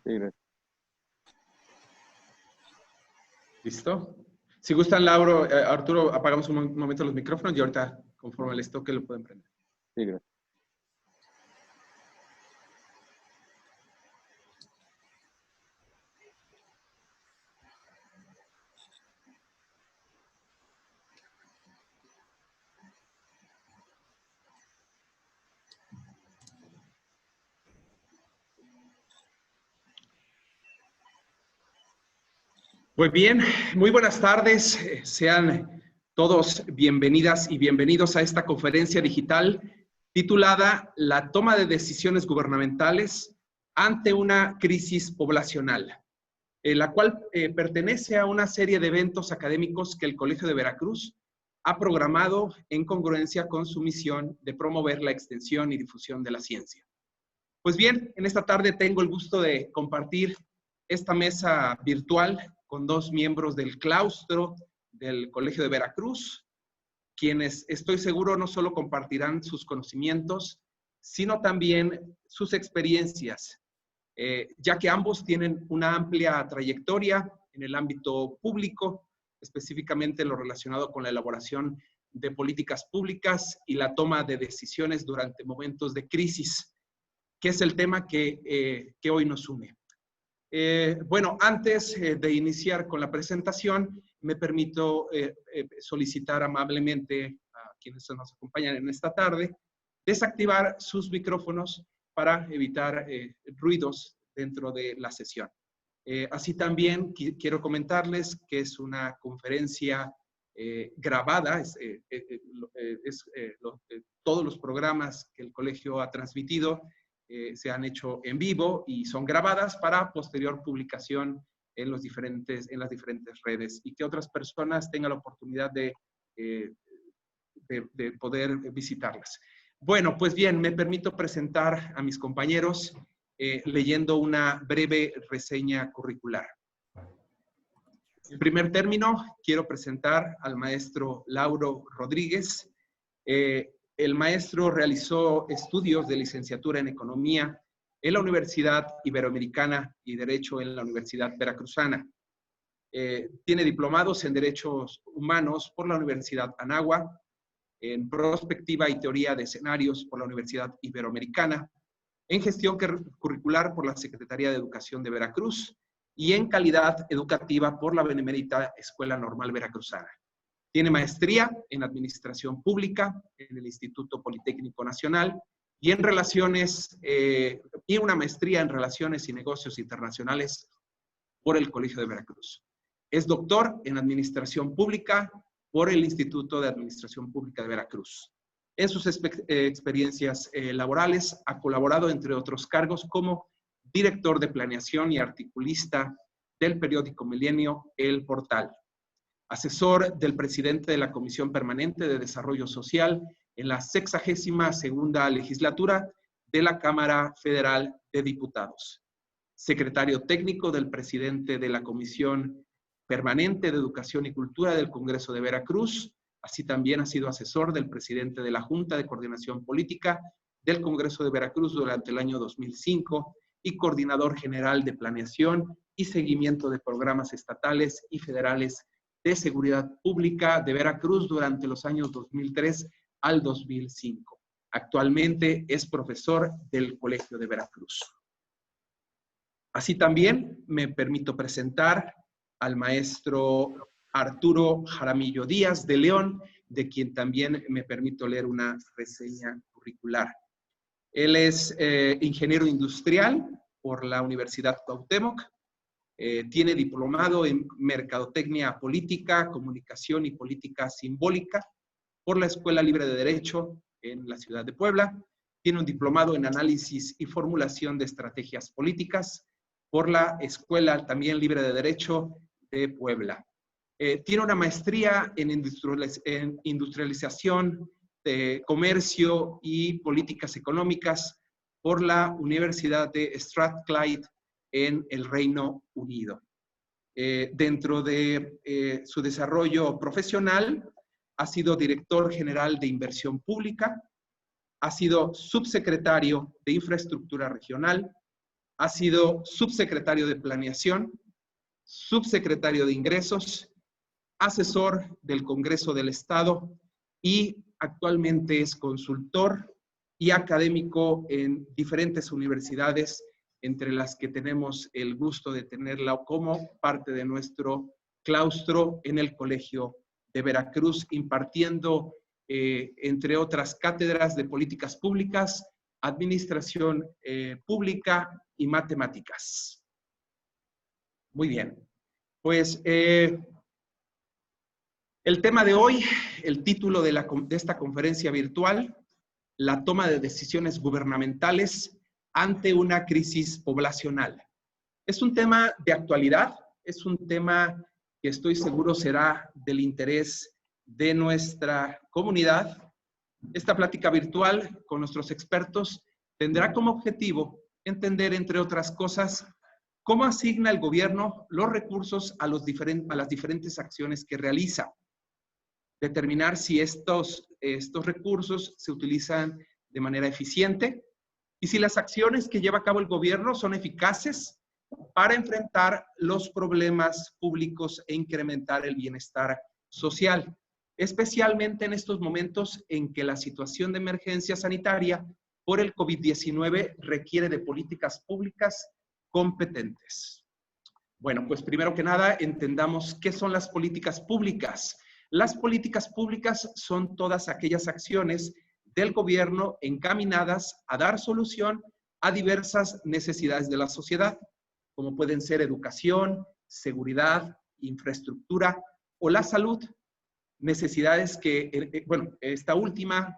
Sí, gracias. ¿Listo? Si gustan, Arturo, apagamos un momento los micrófonos y ahorita, conforme les toque, lo pueden prender. Sí, gracias. Pues bien, muy buenas tardes. Sean todos bienvenidas y bienvenidos a esta conferencia digital titulada La toma de decisiones gubernamentales ante una crisis poblacional, la cual pertenece a una serie de eventos académicos que el Colegio de Veracruz ha programado en congruencia con su misión de promover la extensión y difusión de la ciencia. Pues bien, en esta tarde tengo el gusto de compartir esta mesa virtual con dos miembros del claustro del Colegio de Veracruz, quienes estoy seguro no solo compartirán sus conocimientos, sino también sus experiencias, ya que ambos tienen una amplia trayectoria en el ámbito público, específicamente en lo relacionado con la elaboración de políticas públicas y la toma de decisiones durante momentos de crisis, que es el tema que hoy nos une. Bueno, antes de iniciar con la presentación, me permito solicitar amablemente a quienes nos acompañan en esta tarde, desactivar sus micrófonos para evitar ruidos dentro de la sesión. Así también quiero comentarles que es una conferencia grabada, todos los programas que el colegio ha transmitido se han hecho en vivo y son grabadas para posterior publicación en las diferentes redes y que otras personas tengan la oportunidad de poder visitarlas. Bueno, pues bien, me permito presentar a mis compañeros leyendo una breve reseña curricular. En primer término, quiero presentar al maestro Lauro Rodríguez. El maestro realizó estudios de licenciatura en Economía en la Universidad Iberoamericana y Derecho en la Universidad Veracruzana. Tiene diplomados en Derechos Humanos por la Universidad Anáhuac, en Prospectiva y Teoría de Escenarios por la Universidad Iberoamericana, en Gestión Curricular por la Secretaría de Educación de Veracruz y en Calidad Educativa por la Benemérita Escuela Normal Veracruzana. Tiene maestría en Administración Pública en el Instituto Politécnico Nacional y en Relaciones, y una maestría en Relaciones y Negocios Internacionales por el Colegio de Veracruz. Es doctor en Administración Pública por el Instituto de Administración Pública de Veracruz. En sus experiencias laborales ha colaborado, entre otros cargos, como director de planeación y articulista del periódico Milenio El Portal. Asesor del presidente de la Comisión Permanente de Desarrollo Social en la 62ª legislatura de la Cámara Federal de Diputados. Secretario técnico del presidente de la Comisión Permanente de Educación y Cultura del Congreso de Veracruz. Así también ha sido asesor del presidente de la Junta de Coordinación Política del Congreso de Veracruz durante el año 2005 y coordinador general de planeación y seguimiento de programas estatales y federales de Seguridad Pública de Veracruz durante los años 2003 al 2005. Actualmente es profesor del Colegio de Veracruz. Así también me permito presentar al maestro Arturo Jaramillo Díaz de León, de quien también me permito leer una reseña curricular. Él es ingeniero industrial por la Universidad Cuauhtémoc. Tiene diplomado en Mercadotecnia Política, Comunicación y Política Simbólica por la Escuela Libre de Derecho en la ciudad de Puebla. Tiene un diplomado en Análisis y Formulación de Estrategias Políticas por la Escuela también Libre de Derecho de Puebla. Tiene una maestría en Industrialización, de Comercio y Políticas Económicas por la Universidad de Strathclyde en el Reino Unido. Dentro de su desarrollo profesional, ha sido director general de Inversión Pública, ha sido subsecretario de Infraestructura Regional, ha sido subsecretario de Planeación, subsecretario de Ingresos, asesor del Congreso del Estado y actualmente es consultor y académico en diferentes universidades, entre las que tenemos el gusto de tenerla como parte de nuestro claustro en el Colegio de Veracruz, impartiendo, entre otras cátedras de políticas públicas, administración pública y matemáticas. Muy bien, pues el tema de hoy, el título de esta conferencia virtual, la toma de decisiones gubernamentales ante una crisis poblacional. Es un tema de actualidad, es un tema que estoy seguro será del interés de nuestra comunidad. Esta plática virtual con nuestros expertos tendrá como objetivo entender, entre otras cosas, cómo asigna el gobierno los recursos a las diferentes acciones que realiza. Determinar si estos recursos se utilizan de manera eficiente y si las acciones que lleva a cabo el gobierno son eficaces para enfrentar los problemas públicos e incrementar el bienestar social, especialmente en estos momentos en que la situación de emergencia sanitaria por el COVID-19 requiere de políticas públicas competentes. Bueno, pues primero que nada, entendamos qué son las políticas públicas. Las políticas públicas son todas aquellas acciones del gobierno encaminadas a dar solución a diversas necesidades de la sociedad, como pueden ser educación, seguridad, infraestructura o la salud. Necesidades que, bueno, esta última,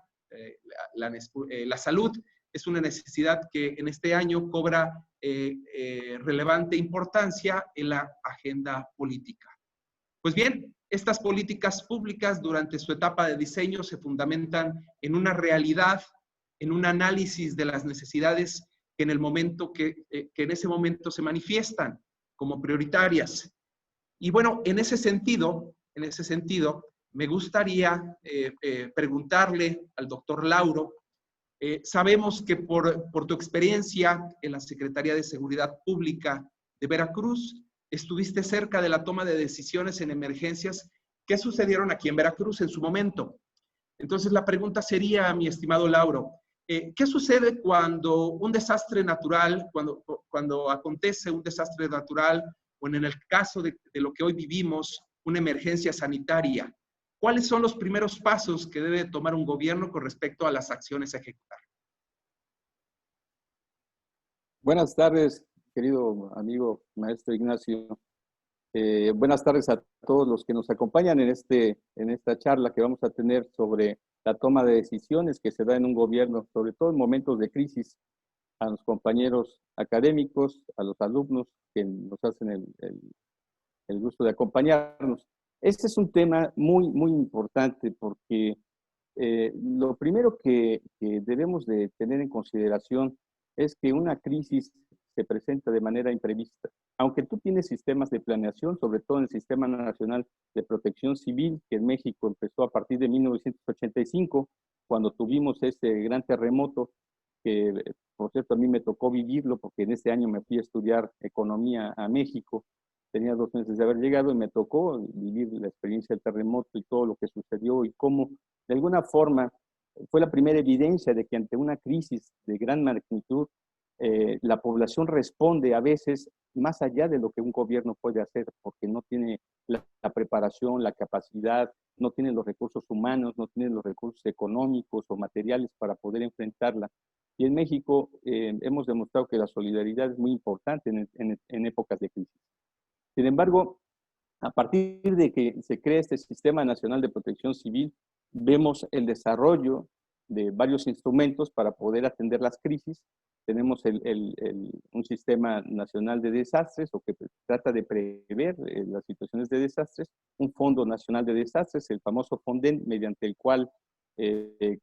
la salud, es una necesidad que en este año cobra relevante importancia en la agenda política. Pues bien, estas políticas públicas durante su etapa de diseño se fundamentan en una realidad, en un análisis de las necesidades que en ese momento se manifiestan como prioritarias. Y bueno, en ese sentido, me gustaría preguntarle al doctor Lauro, sabemos que por tu experiencia en la Secretaría de Seguridad Pública de Veracruz, estuviste cerca de la toma de decisiones en emergencias que sucedieron aquí en Veracruz en su momento. Entonces la pregunta sería, mi estimado Lauro, ¿qué sucede cuando un desastre natural, cuando acontece un desastre natural, o en el caso de lo que hoy vivimos, una emergencia sanitaria? ¿Cuáles son los primeros pasos que debe tomar un gobierno con respecto a las acciones a ejecutar? Buenas tardes, querido amigo maestro Ignacio. Buenas tardes a todos los que nos acompañan en esta charla que vamos a tener sobre la toma de decisiones que se da en un gobierno, sobre todo en momentos de crisis. A los compañeros académicos, a los alumnos que nos hacen el gusto de acompañarnos. Este es un tema muy, muy importante porque lo primero que debemos de tener en consideración es que una crisis se presenta de manera imprevista. Aunque tú tienes sistemas de planeación, sobre todo en el Sistema Nacional de Protección Civil, que en México empezó a partir de 1985, cuando tuvimos ese gran terremoto, que por cierto a mí me tocó vivirlo porque en ese año me fui a estudiar economía a México. Tenía 2 meses de haber llegado y me tocó vivir la experiencia del terremoto y todo lo que sucedió y cómo, de alguna forma, fue la primera evidencia de que ante una crisis de gran magnitud, la población responde a veces más allá de lo que un gobierno puede hacer, porque no tiene la preparación, la capacidad, no tiene los recursos humanos, no tiene los recursos económicos o materiales para poder enfrentarla. Y en México hemos demostrado que la solidaridad es muy importante en épocas de crisis. Sin embargo, a partir de que se crea este Sistema Nacional de Protección Civil, vemos el desarrollo de varios instrumentos para poder atender las crisis. Tenemos un Sistema Nacional de Desastres, o que trata de prever las situaciones de desastres, un Fondo Nacional de Desastres, el famoso FONDEN, mediante el cual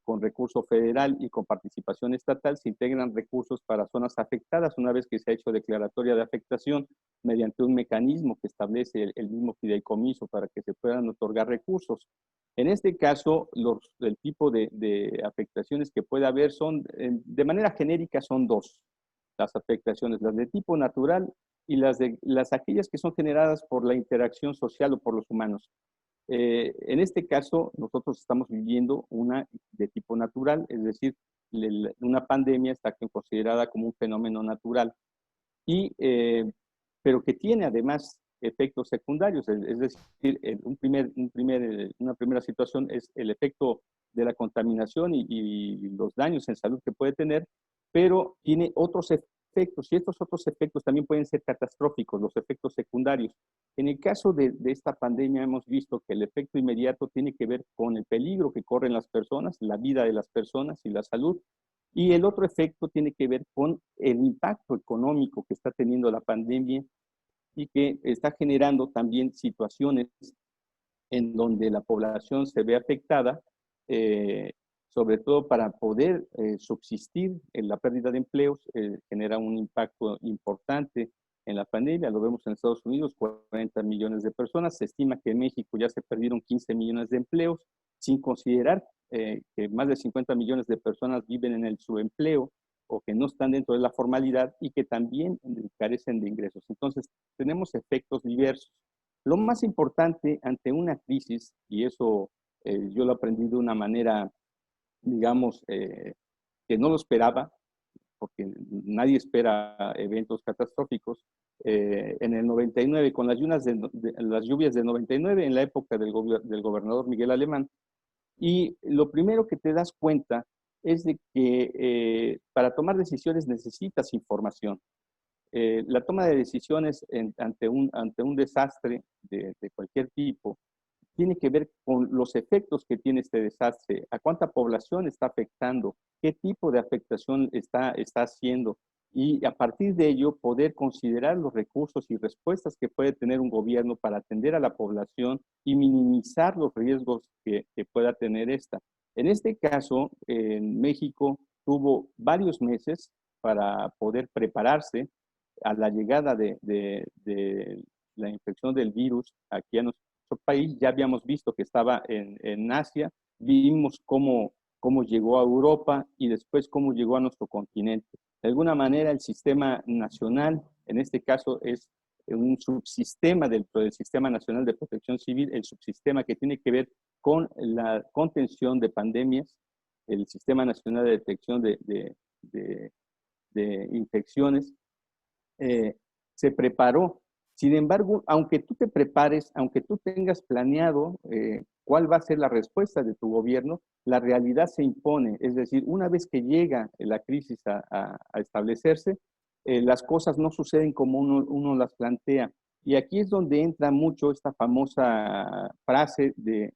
con recurso federal y con participación estatal se integran recursos para zonas afectadas una vez que se ha hecho declaratoria de afectación mediante un mecanismo que establece el mismo fideicomiso para que se puedan otorgar recursos. En este caso, el tipo de afectaciones que puede haber son, de manera genérica, son 2. las afectaciones, las de tipo natural y aquellas que son generadas por la interacción social o por los humanos. En este caso, nosotros estamos viviendo una de tipo natural, es decir, una pandemia está considerada como un fenómeno natural, y, pero que tiene además efectos secundarios, es decir, una primera situación es el efecto de la contaminación y los daños en salud que puede tener, pero tiene otros efectos, y estos otros efectos también pueden ser catastróficos, los efectos secundarios. En el caso de esta pandemia hemos visto que el efecto inmediato tiene que ver con el peligro que corren las personas, la vida de las personas y la salud, y el otro efecto tiene que ver con el impacto económico que está teniendo la pandemia y que está generando también situaciones en donde la población se ve afectada, eh, sobre todo para poder subsistir en la pérdida de empleos, genera un impacto importante en la pandemia. Lo vemos en Estados Unidos, 40 millones de personas. Se estima que en México ya se perdieron 15 millones de empleos, sin considerar que más de 50 millones de personas viven en el subempleo o que no están dentro de la formalidad y que también carecen de ingresos. Entonces, tenemos efectos diversos. Lo más importante ante una crisis, y eso yo lo aprendí de una manera, digamos, que no lo esperaba, porque nadie espera eventos catastróficos. En el 99, con las lluvias del 99, en la época del gobernador Miguel Alemán, y lo primero que te das cuenta es de que para tomar decisiones necesitas información. La toma de decisiones ante un desastre de cualquier tipo tiene que ver con los efectos que tiene este desastre, a cuánta población está afectando, qué tipo de afectación está haciendo, y a partir de ello poder considerar los recursos y respuestas que puede tener un gobierno para atender a la población y minimizar los riesgos que pueda tener esta. En este caso, en México tuvo varios meses para poder prepararse a la llegada de la infección del virus aquí a nuestro país. Ya habíamos visto que estaba en Asia, vimos cómo llegó a Europa y después cómo llegó a nuestro continente. De alguna manera, el sistema nacional, en este caso es un subsistema dentro del Sistema Nacional de Protección Civil, el subsistema que tiene que ver con la contención de pandemias, el Sistema Nacional de Detección de Infecciones, se preparó. Sin embargo, aunque tú te prepares, aunque tú tengas planeado cuál va a ser la respuesta de tu gobierno, la realidad se impone. Es decir, una vez que llega la crisis a establecerse, las cosas no suceden como uno las plantea. Y aquí es donde entra mucho esta famosa frase de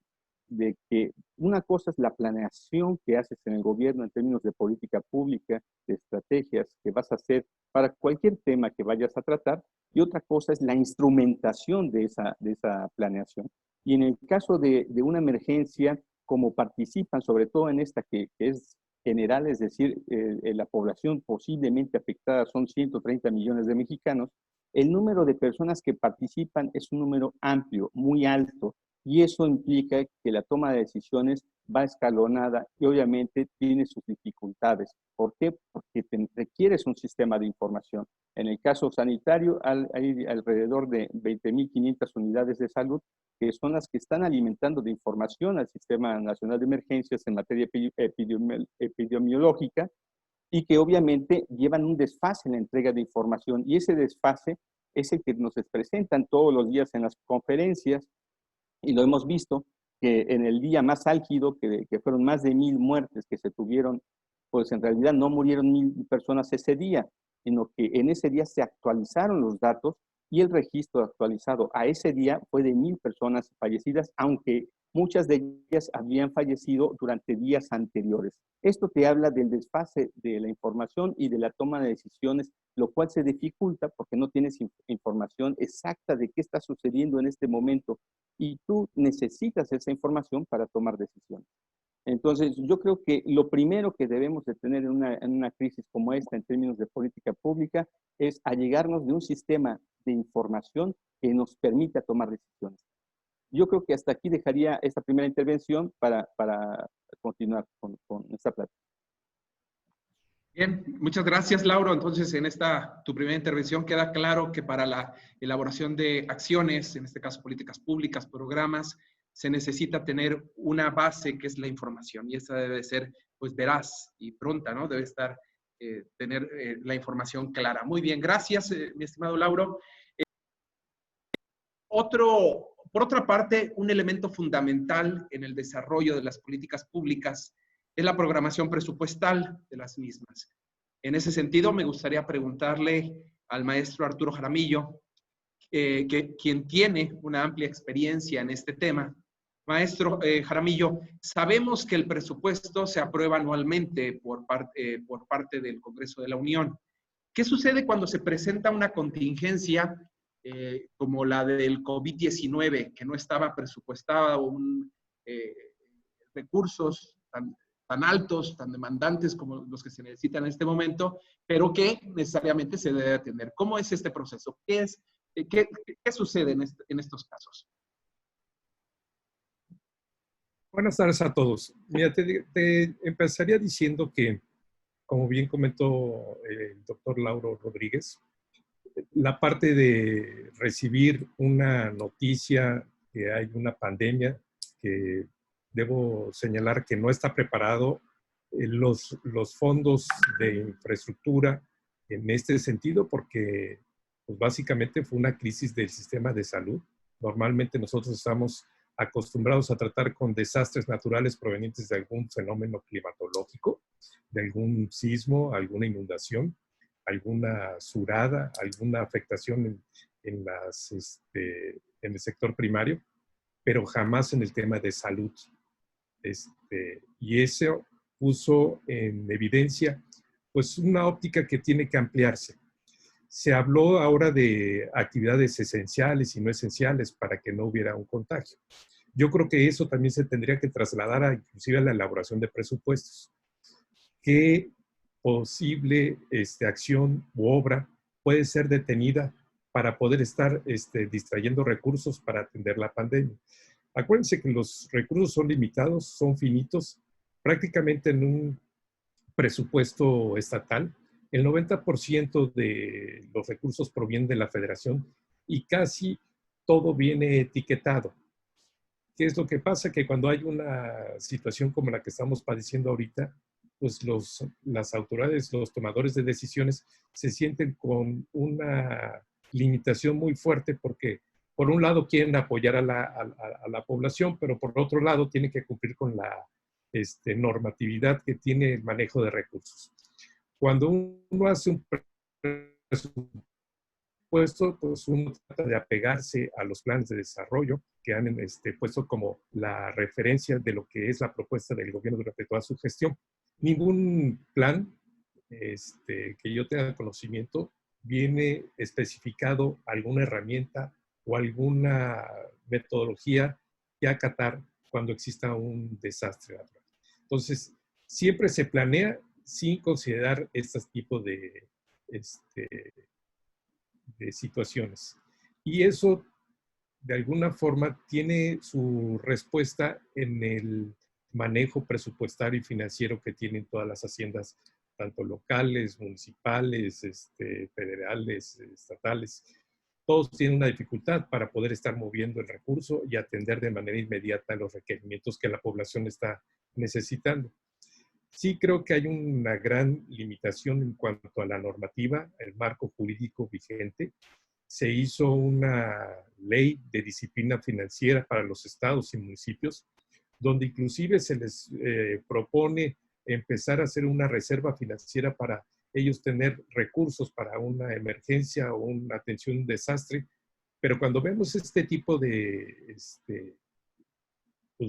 que una cosa es la planeación que haces en el gobierno en términos de política pública, de estrategias que vas a hacer para cualquier tema que vayas a tratar, y otra cosa es la instrumentación de esa planeación. Y en el caso de una emergencia, como participan, sobre todo en esta que es general, es decir, la población posiblemente afectada son 130 millones de mexicanos, el número de personas que participan es un número amplio, muy alto, y eso implica que la toma de decisiones va escalonada y obviamente tiene sus dificultades. ¿Por qué? Porque requieres un sistema de información. En el caso sanitario hay alrededor de 20.500 unidades de salud que son las que están alimentando de información al Sistema Nacional de Emergencias en materia epidemiológica, y que obviamente llevan un desfase en la entrega de información, y ese desfase es el que nos presentan todos los días en las conferencias, y lo hemos visto que en el día más álgido, que fueron más de 1,000 muertes que se tuvieron, pues en realidad no murieron 1,000 personas ese día, sino que en ese día se actualizaron los datos y el registro actualizado a ese día fue de 1,000 personas fallecidas, aunque muchas de ellas habían fallecido durante días anteriores. Esto te habla del desfase de la información y de la toma de decisiones, lo cual se dificulta porque no tienes información exacta de qué está sucediendo en este momento, y tú necesitas esa información para tomar decisiones. Entonces, yo creo que lo primero que debemos de tener en una crisis como esta, en términos de política pública, es allegarnos de un sistema de información que nos permita tomar decisiones. Yo creo que hasta aquí dejaría esta primera intervención para continuar con esta plática. Bien, muchas gracias, Lauro. Entonces, en esta tu primera intervención queda claro que para la elaboración de acciones, en este caso políticas públicas, programas, se necesita tener una base que es la información y esa debe ser pues veraz y pronta, ¿no? Debe estar, tener la información clara. Muy bien, gracias, mi estimado Lauro. Por otra parte, un elemento fundamental en el desarrollo de las políticas públicas es la programación presupuestal de las mismas. En ese sentido, me gustaría preguntarle al maestro Arturo Jaramillo, quien tiene una amplia experiencia en este tema. Maestro Jaramillo, sabemos que el presupuesto se aprueba anualmente por parte del Congreso de la Unión. ¿Qué sucede cuando se presenta una contingencia como la del COVID-19, que no estaba presupuestada o eh, recursos tan altos, tan demandantes como los que se necesitan en este momento, pero que necesariamente se debe atender? ¿Cómo es este proceso? ¿Qué sucede en estos casos? Buenas tardes a todos. Mira, te empezaría diciendo que, como bien comentó el doctor Lauro Rodríguez, la parte de recibir una noticia que hay una pandemia, que debo señalar que no está preparado los fondos de infraestructura en este sentido, porque pues básicamente fue una crisis del sistema de salud. Normalmente nosotros estamos acostumbrados a tratar con desastres naturales provenientes de algún fenómeno climatológico, de algún sismo, alguna inundación, alguna surada, alguna afectación en el sector primario, pero jamás en el tema de salud. Y eso puso en evidencia pues una óptica que tiene que ampliarse. Se habló ahora de actividades esenciales y no esenciales para que no hubiera un contagio. Yo creo que eso también se tendría que trasladar inclusive a la elaboración de presupuestos. ¿Qué posible acción u obra puede ser detenida para poder estar distrayendo recursos para atender la pandemia? Acuérdense que los recursos son limitados, son finitos. Prácticamente en un presupuesto estatal, el 90% de los recursos provienen de la federación y casi todo viene etiquetado. ¿Qué es lo que pasa? Que cuando hay una situación como la que estamos padeciendo ahorita, pues las autoridades, los tomadores de decisiones se sienten con una limitación muy fuerte porque por un lado quieren apoyar a la población, pero por otro lado tienen que cumplir con la normatividad que tiene el manejo de recursos. Cuando uno hace un presupuesto, pues uno trata de apegarse a los planes de desarrollo que han puesto como la referencia de lo que es la propuesta del gobierno durante toda su gestión. Ningún plan que yo tenga conocimiento viene especificado alguna herramienta o alguna metodología que acatar cuando exista un desastre natural. Entonces, siempre se planea sin considerar este tipo de situaciones. Y eso, de alguna forma, tiene su respuesta en el manejo presupuestario y financiero que tienen todas las haciendas, tanto locales, municipales, federales, estatales. Todos tienen una dificultad para poder estar moviendo el recurso y atender de manera inmediata los requerimientos que la población está necesitando. Sí creo que hay una gran limitación en cuanto a la normativa, el marco jurídico vigente. Se hizo una ley de disciplina financiera para los estados y municipios, donde inclusive se les propone empezar a hacer una reserva financiera para ellos tener recursos para una emergencia o una atención a un desastre. Pero cuando vemos este tipo pues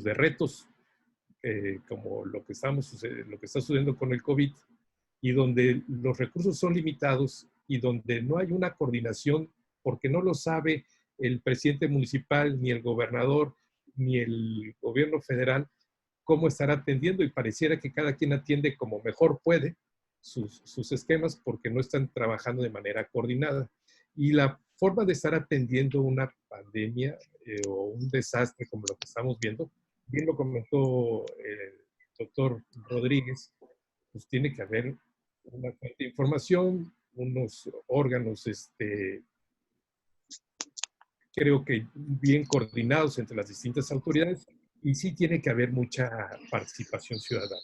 de retos, como lo que está sucediendo con el COVID, y donde los recursos son limitados y donde no hay una coordinación porque no lo sabe el presidente municipal, ni el gobernador, ni el gobierno federal, cómo estará atendiendo, y pareciera que cada quien atiende como mejor puede sus esquemas porque no están trabajando de manera coordinada. Y la forma de estar atendiendo una pandemia o un desastre como lo que estamos viendo, bien lo comentó el doctor Rodríguez, pues tiene que haber una fuente de información, unos órganos, creo que bien coordinados entre las distintas autoridades, y sí tiene que haber mucha participación ciudadana.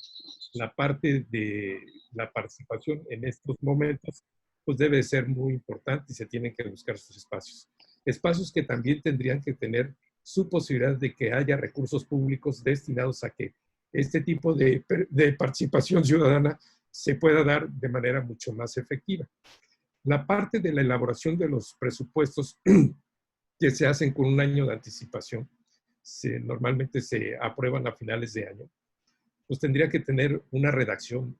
La parte de la participación en estos momentos pues debe ser muy importante y se tienen que buscar sus espacios. Espacios que también tendrían que tener su posibilidad de que haya recursos públicos destinados a que este tipo de participación ciudadana se pueda dar de manera mucho más efectiva. La parte de la elaboración de los presupuestos que se hacen con un año de anticipación, normalmente se aprueban a finales de año, pues tendría que tener una redacción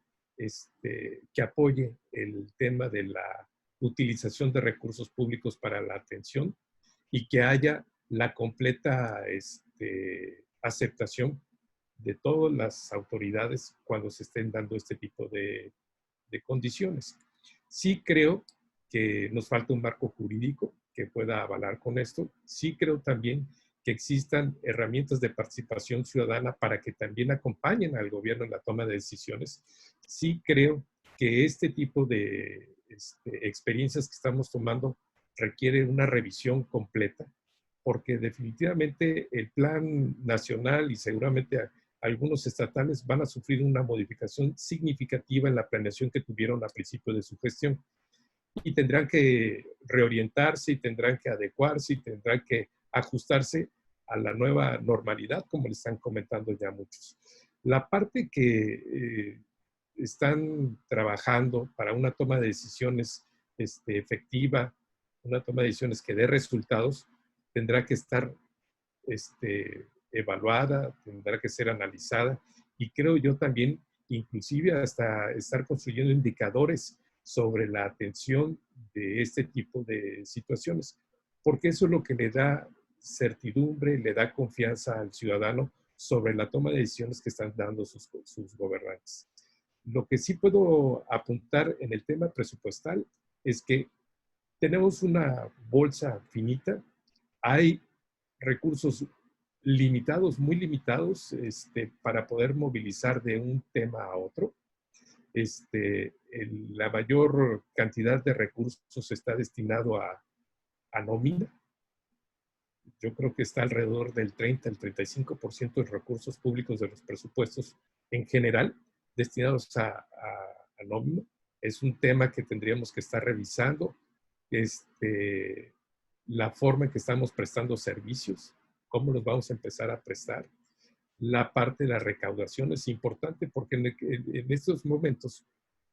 que apoye el tema de la utilización de recursos públicos para la atención y que haya la completa aceptación de todas las autoridades cuando se estén dando este tipo de condiciones. Sí creo que nos falta un marco jurídico que pueda avalar con esto. Sí creo también que existan herramientas de participación ciudadana para que también acompañen al gobierno en la toma de decisiones. Sí creo que este tipo de experiencias que estamos tomando requiere una revisión completa, porque definitivamente el plan nacional y seguramente algunos estatales van a sufrir una modificación significativa en la planeación que tuvieron al principio de su gestión. Y tendrán que reorientarse y tendrán que adecuarse y tendrán que ajustarse a la nueva normalidad, como le están comentando ya muchos. La parte que están trabajando para una toma de decisiones efectiva, una toma de decisiones que dé resultados, tendrá que estar evaluada, tendrá que ser analizada y creo yo también, inclusive hasta estar construyendo indicadores sobre la atención de este tipo de situaciones, porque eso es lo que le da certidumbre, le da confianza al ciudadano sobre la toma de decisiones que están dando sus gobernantes. Lo que sí puedo apuntar en el tema presupuestal es que tenemos una bolsa finita, hay recursos limitados, muy limitados, para poder movilizar de un tema a otro. La mayor cantidad de recursos está destinado a nómina. Yo creo que está alrededor del 30 al 35% de recursos públicos de los presupuestos en general destinados a nómina. Es un tema que tendríamos que estar revisando. La forma en que estamos prestando servicios, cómo los vamos a empezar a prestar. La parte de la recaudación es importante porque en estos momentos,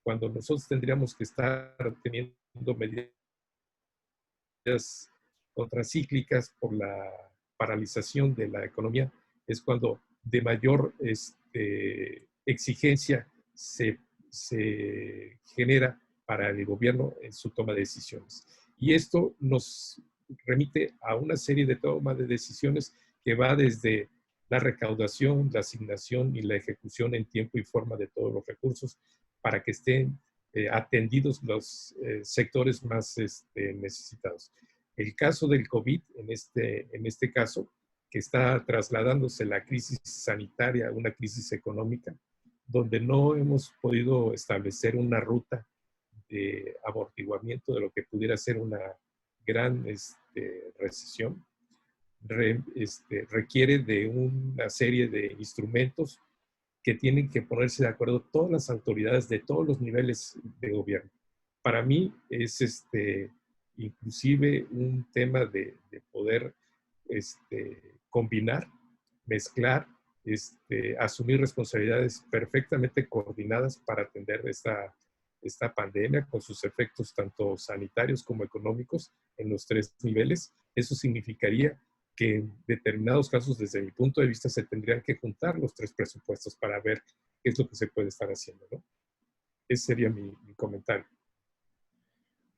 cuando nosotros tendríamos que estar teniendo medidas contracíclicas por la paralización de la economía, es cuando de mayor exigencia se genera para el gobierno en su toma de decisiones. Y esto nos remite a una serie de toma de decisiones que va desde la recaudación, la asignación y la ejecución en tiempo y forma de todos los recursos para que estén atendidos los sectores más necesitados. El caso del COVID, en este caso, que está trasladándose la crisis sanitaria a una crisis económica, donde no hemos podido establecer una ruta de amortiguamiento de lo que pudiera ser una gran recesión, requiere de una serie de instrumentos que tienen que ponerse de acuerdo todas las autoridades de todos los niveles de gobierno. Para mí es inclusive un tema de poder combinar, mezclar, asumir responsabilidades perfectamente coordinadas para atender esta pandemia con sus efectos tanto sanitarios como económicos en los tres niveles. Eso significaría que en determinados casos, desde mi punto de vista, se tendrían que juntar los tres presupuestos para ver qué es lo que se puede estar haciendo, ¿no? Ese sería mi comentario.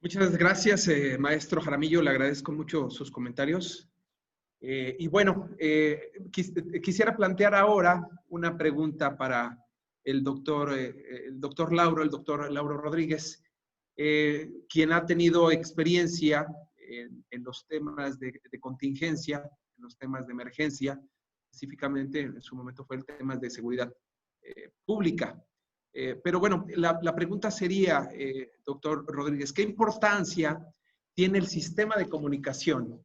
Muchas gracias, maestro Jaramillo. Le agradezco mucho sus comentarios. Y bueno, quisiera plantear ahora una pregunta para el doctor Lauro Rodríguez, quien ha tenido experiencia en los temas de contingencia, en los temas de emergencia, específicamente en su momento fue el tema de seguridad pública. Pero bueno, la pregunta sería, doctor Rodríguez, ¿qué importancia tiene el sistema de comunicación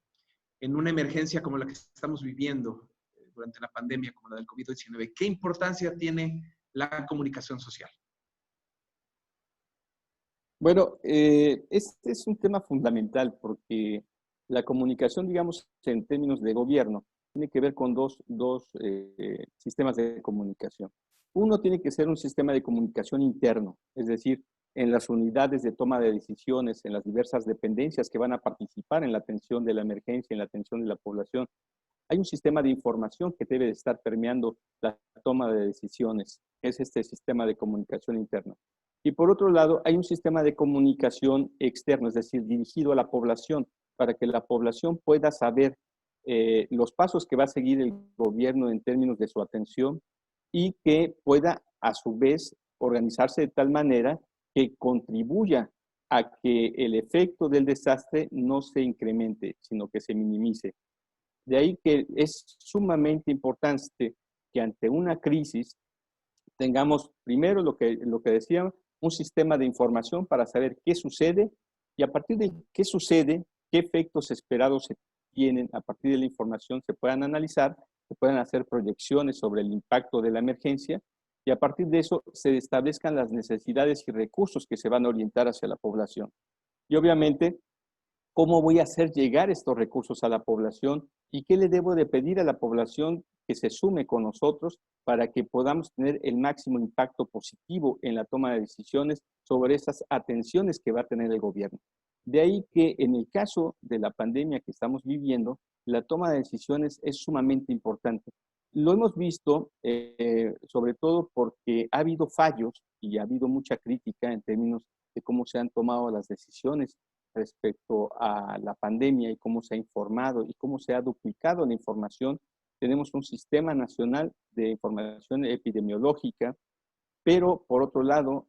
en una emergencia como la que estamos viviendo durante la pandemia, como la del COVID-19? ¿Qué importancia tiene la comunicación social? Bueno, este es un tema fundamental porque la comunicación, digamos, en términos de gobierno, tiene que ver con dos sistemas de comunicación. Uno tiene que ser un sistema de comunicación interno, es decir, en las unidades de toma de decisiones, en las diversas dependencias que van a participar en la atención de la emergencia, en la atención de la población. Hay un sistema de información que debe de estar permeando la toma de decisiones, es este sistema de comunicación interno. Y por otro lado, hay un sistema de comunicación externo, es decir, dirigido a la población, para que la población pueda saber los pasos que va a seguir el gobierno en términos de su atención y que pueda, a su vez, organizarse de tal manera que contribuya a que el efecto del desastre no se incremente, sino que se minimice. De ahí que es sumamente importante que ante una crisis tengamos primero lo que decía, un sistema de información para saber qué sucede y a partir de qué sucede, qué efectos esperados se tienen, a partir de la información se puedan analizar, se puedan hacer proyecciones sobre el impacto de la emergencia y a partir de eso se establezcan las necesidades y recursos que se van a orientar hacia la población. Y obviamente, ¿cómo voy a hacer llegar estos recursos a la población y qué le debo de pedir a la población que se sume con nosotros para que podamos tener el máximo impacto positivo en la toma de decisiones sobre esas atenciones que va a tener el gobierno? De ahí que en el caso de la pandemia que estamos viviendo, la toma de decisiones es sumamente importante. Lo hemos visto sobre todo porque ha habido fallos y ha habido mucha crítica en términos de cómo se han tomado las decisiones respecto a la pandemia y cómo se ha informado y cómo se ha duplicado la información. Tenemos un sistema nacional de información epidemiológica, pero por otro lado,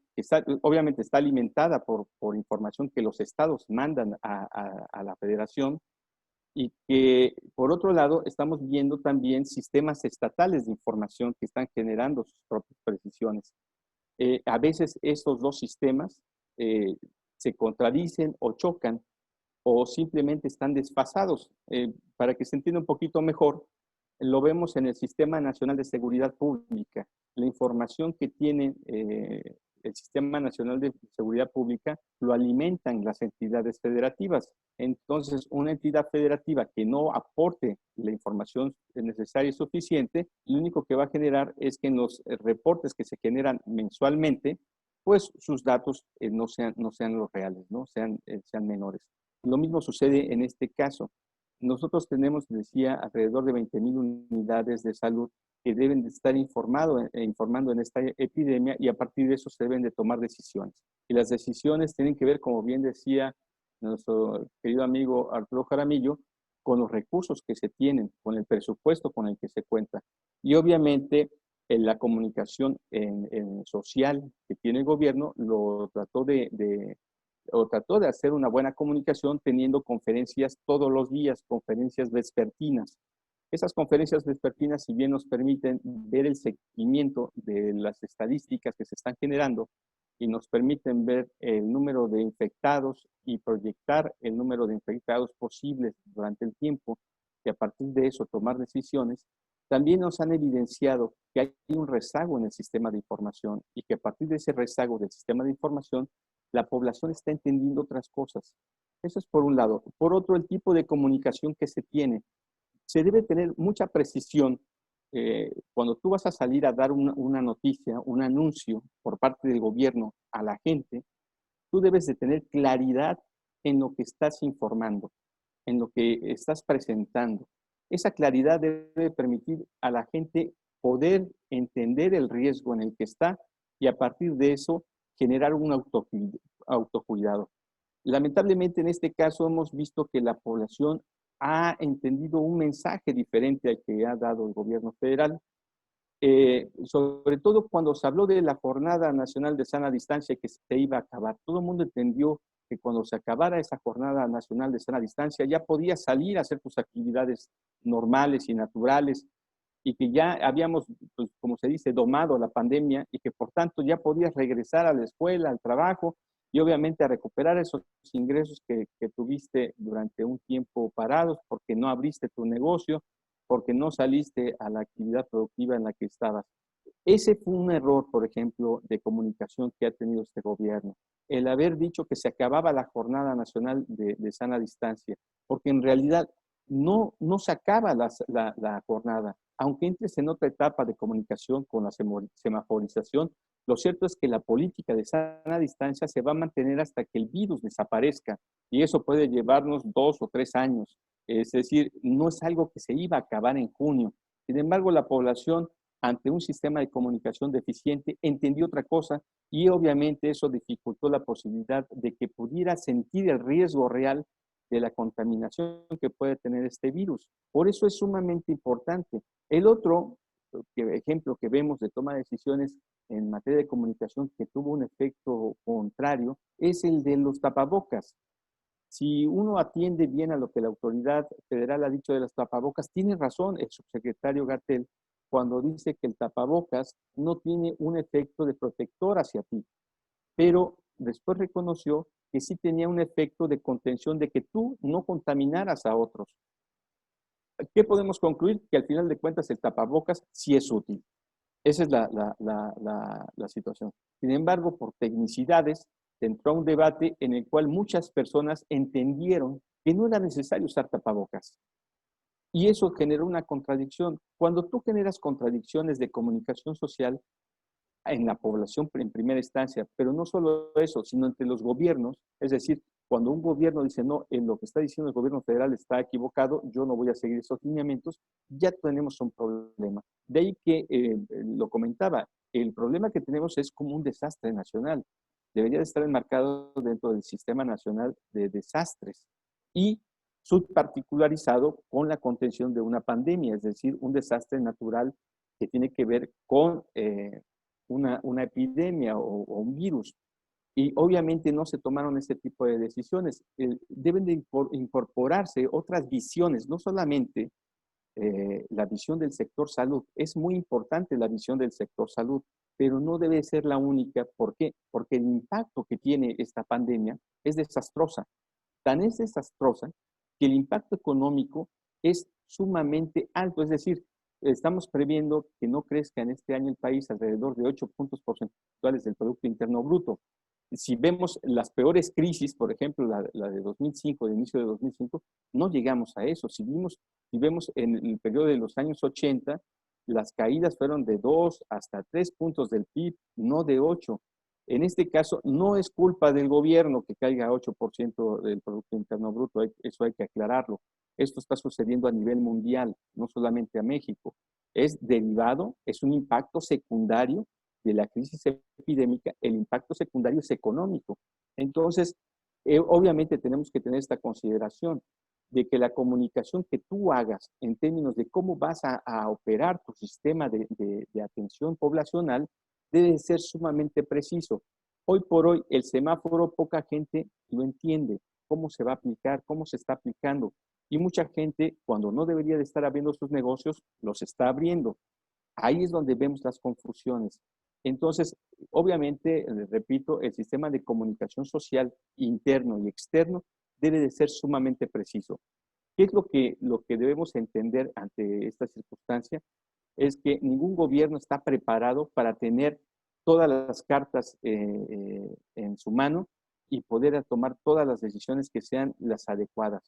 obviamente está alimentada por información que los estados mandan a la federación y que por otro lado estamos viendo también sistemas estatales de información que están generando sus propias precisiones. A veces estos dos sistemas se contradicen o chocan o simplemente están desfasados. Para que se entienda un poquito mejor, lo vemos en el Sistema Nacional de Seguridad Pública. La información que tiene el Sistema Nacional de Seguridad Pública lo alimentan las entidades federativas. Entonces, una entidad federativa que no aporte la información necesaria y suficiente, lo único que va a generar es que en los reportes que se generan mensualmente, pues sus datos no sean los reales, ¿no? Sean menores. Lo mismo sucede en este caso. Nosotros tenemos, decía, alrededor de 20,000 unidades de salud que deben de estar informando en esta epidemia y a partir de eso se deben de tomar decisiones. Y las decisiones tienen que ver, como bien decía nuestro querido amigo Arturo Jaramillo, con los recursos que se tienen, con el presupuesto con el que se cuenta. Y obviamente en la comunicación en social que tiene el gobierno lo trató de hacer una buena comunicación teniendo conferencias todos los días, conferencias vespertinas. Esas conferencias vespertinas, si bien nos permiten ver el seguimiento de las estadísticas que se están generando y nos permiten ver el número de infectados y proyectar el número de infectados posibles durante el tiempo y a partir de eso tomar decisiones, también nos han evidenciado que hay un rezago en el sistema de información y que a partir de ese rezago del sistema de información, la población está entendiendo otras cosas. Eso es por un lado. Por otro, el tipo de comunicación que se tiene. Se debe tener mucha precisión. Cuando tú vas a salir a dar una noticia, un anuncio por parte del gobierno a la gente, tú debes de tener claridad en lo que estás informando, en lo que estás presentando. Esa claridad debe permitir a la gente poder entender el riesgo en el que está y a partir de eso generar un autocuidado. Lamentablemente en este caso hemos visto que la población ha entendido un mensaje diferente al que ha dado el gobierno federal, sobre todo cuando se habló de la Jornada Nacional de Sana Distancia que se iba a acabar. Todo el mundo entendió que cuando se acabara esa Jornada Nacional de Sana Distancia ya podías salir a hacer tus actividades normales y naturales. y que ya habíamos, pues, como se dice, domado la pandemia y que por tanto ya podías regresar a la escuela, al trabajo y obviamente a recuperar esos ingresos que tuviste durante un tiempo parados porque no abriste tu negocio, porque no saliste a la actividad productiva en la que estabas. Ese fue un error, por ejemplo, de comunicación que ha tenido este gobierno. El haber dicho que se acababa la Jornada Nacional de Sana Distancia, porque en realidad no se acaba la jornada. Aunque entres en otra etapa de comunicación con la semaforización, lo cierto es que la política de sana distancia se va a mantener hasta que el virus desaparezca y eso puede llevarnos 2 o 3 años. Es decir, no es algo que se iba a acabar en junio. Sin embargo, la población, ante un sistema de comunicación deficiente, entendió otra cosa y obviamente eso dificultó la posibilidad de que pudiera sentir el riesgo real de la contaminación que puede tener este virus. Por eso es sumamente importante. El otro ejemplo que vemos de toma de decisiones en materia de comunicación que tuvo un efecto contrario es el de los tapabocas. Si uno atiende bien a lo que la autoridad federal ha dicho de las tapabocas, tiene razón el subsecretario Gatell cuando dice que el tapabocas no tiene un efecto de protector hacia ti, pero después reconoció que sí tenía un efecto de contención de que tú no contaminaras a otros. ¿Qué podemos concluir? Que al final de cuentas el tapabocas sí es útil. Esa es la situación. Sin embargo, por tecnicidades, entró a un debate en el cual muchas personas entendieron que no era necesario usar tapabocas. Y eso generó una contradicción. Cuando tú generas contradicciones de comunicación social en la población en primera instancia, pero no solo eso, sino entre los gobiernos, es decir, cuando un gobierno dice, no, en lo que está diciendo el gobierno federal está equivocado, yo no voy a seguir esos lineamientos, ya tenemos un problema. De ahí que lo comentaba, el problema que tenemos es como un desastre nacional. Debería de estar enmarcado dentro del Sistema Nacional de Desastres y subparticularizado con la contención de una pandemia, es decir, un desastre natural que tiene que ver con una epidemia o un virus. Y obviamente no se tomaron ese tipo de decisiones. Deben de incorporarse otras visiones, no solamente la visión del sector salud. Es muy importante la visión del sector salud, pero no debe ser la única. ¿Por qué? Porque el impacto que tiene esta pandemia es desastrosa. Tan es desastrosa que el impacto económico es sumamente alto. Es decir, estamos previendo que no crezca en este año el país alrededor de 8 puntos porcentuales del Producto Interno Bruto. Si vemos las peores crisis, por ejemplo, la de 2005, de inicio de 2005, no llegamos a eso. Si vemos en el periodo de los años 80, las caídas fueron de 2 hasta 3 puntos del PIB, no de 8. En este caso, no es culpa del gobierno que caiga 8% del Producto Interno Bruto, eso hay que aclararlo. Esto está sucediendo a nivel mundial, no solamente a México. Es derivado, es un impacto secundario de la crisis epidémica, el impacto secundario es económico. Entonces, obviamente tenemos que tener esta consideración de que la comunicación que tú hagas en términos de cómo vas a operar tu sistema de atención poblacional debe ser sumamente preciso. Hoy por hoy, el semáforo, poca gente lo entiende, cómo se va a aplicar, cómo se está aplicando. Y mucha gente, cuando no debería de estar abriendo sus negocios, los está abriendo. Ahí es donde vemos las confusiones. Entonces, obviamente, repito, el sistema de comunicación social interno y externo debe de ser sumamente preciso. ¿Qué es lo que debemos entender ante esta circunstancia? Es que ningún gobierno está preparado para tener todas las cartas en su mano y poder tomar todas las decisiones que sean las adecuadas.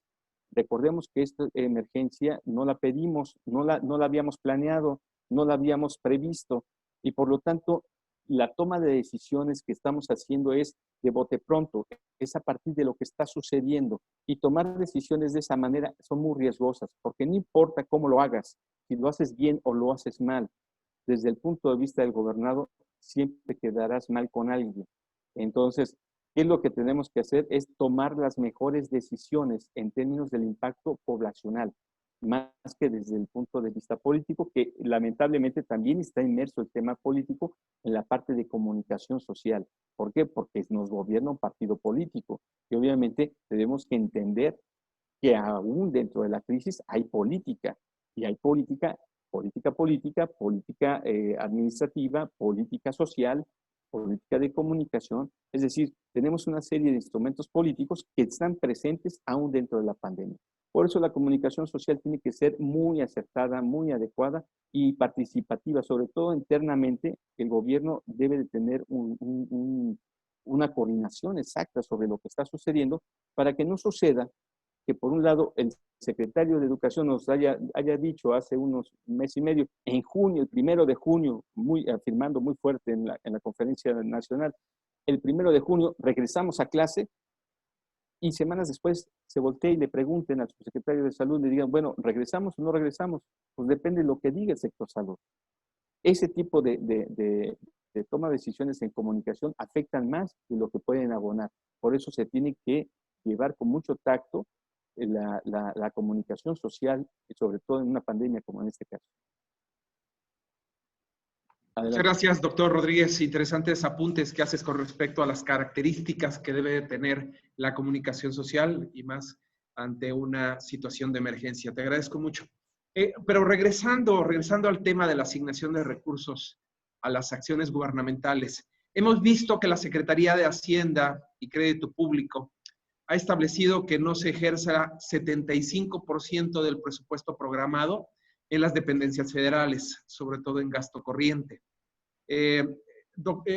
Recordemos que esta emergencia no la pedimos, no la habíamos planeado, no la habíamos previsto y por lo tanto la toma de decisiones que estamos haciendo es de bote pronto, es a partir de lo que está sucediendo y tomar decisiones de esa manera son muy riesgosas porque no importa cómo lo hagas, si lo haces bien o lo haces mal, desde el punto de vista del gobernado, siempre quedarás mal con alguien. Entonces, ¿qué es lo que tenemos que hacer? Es tomar las mejores decisiones en términos del impacto poblacional, más que desde el punto de vista político, que lamentablemente también está inmerso el tema político en la parte de comunicación social. ¿Por qué? Porque nos gobierna un partido político y obviamente tenemos que entender que aún dentro de la crisis hay política y hay política política política, política administrativa, política social, política de comunicación. Es decir, tenemos una serie de instrumentos políticos que están presentes aún dentro de la pandemia. Por eso la comunicación social tiene que ser muy acertada, muy adecuada y participativa, sobre todo internamente. El gobierno debe de tener una coordinación exacta sobre lo que está sucediendo para que no suceda que, por un lado, el secretario de Educación nos haya dicho hace unos mes y medio, en junio, el 1 de junio, afirmando muy fuerte en la conferencia nacional, el 1 de junio regresamos a clase, y semanas después se voltee y le pregunten al subsecretario de Salud, le digan, bueno, ¿regresamos o no regresamos? Pues depende de lo que diga el sector salud. Ese tipo de toma de decisiones en comunicación afectan más de lo que pueden abonar. Por eso se tiene que llevar con mucho tacto la comunicación social, y sobre todo en una pandemia como en este caso. Muchas gracias, doctor Rodríguez. Interesantes apuntes que haces con respecto a las características que debe tener la comunicación social y más ante una situación de emergencia. Te agradezco mucho. Pero regresando al tema de la asignación de recursos a las acciones gubernamentales, hemos visto que la Secretaría de Hacienda y Crédito Público ha establecido que no se ejerza 75% del presupuesto programado en las dependencias federales, sobre todo en gasto corriente.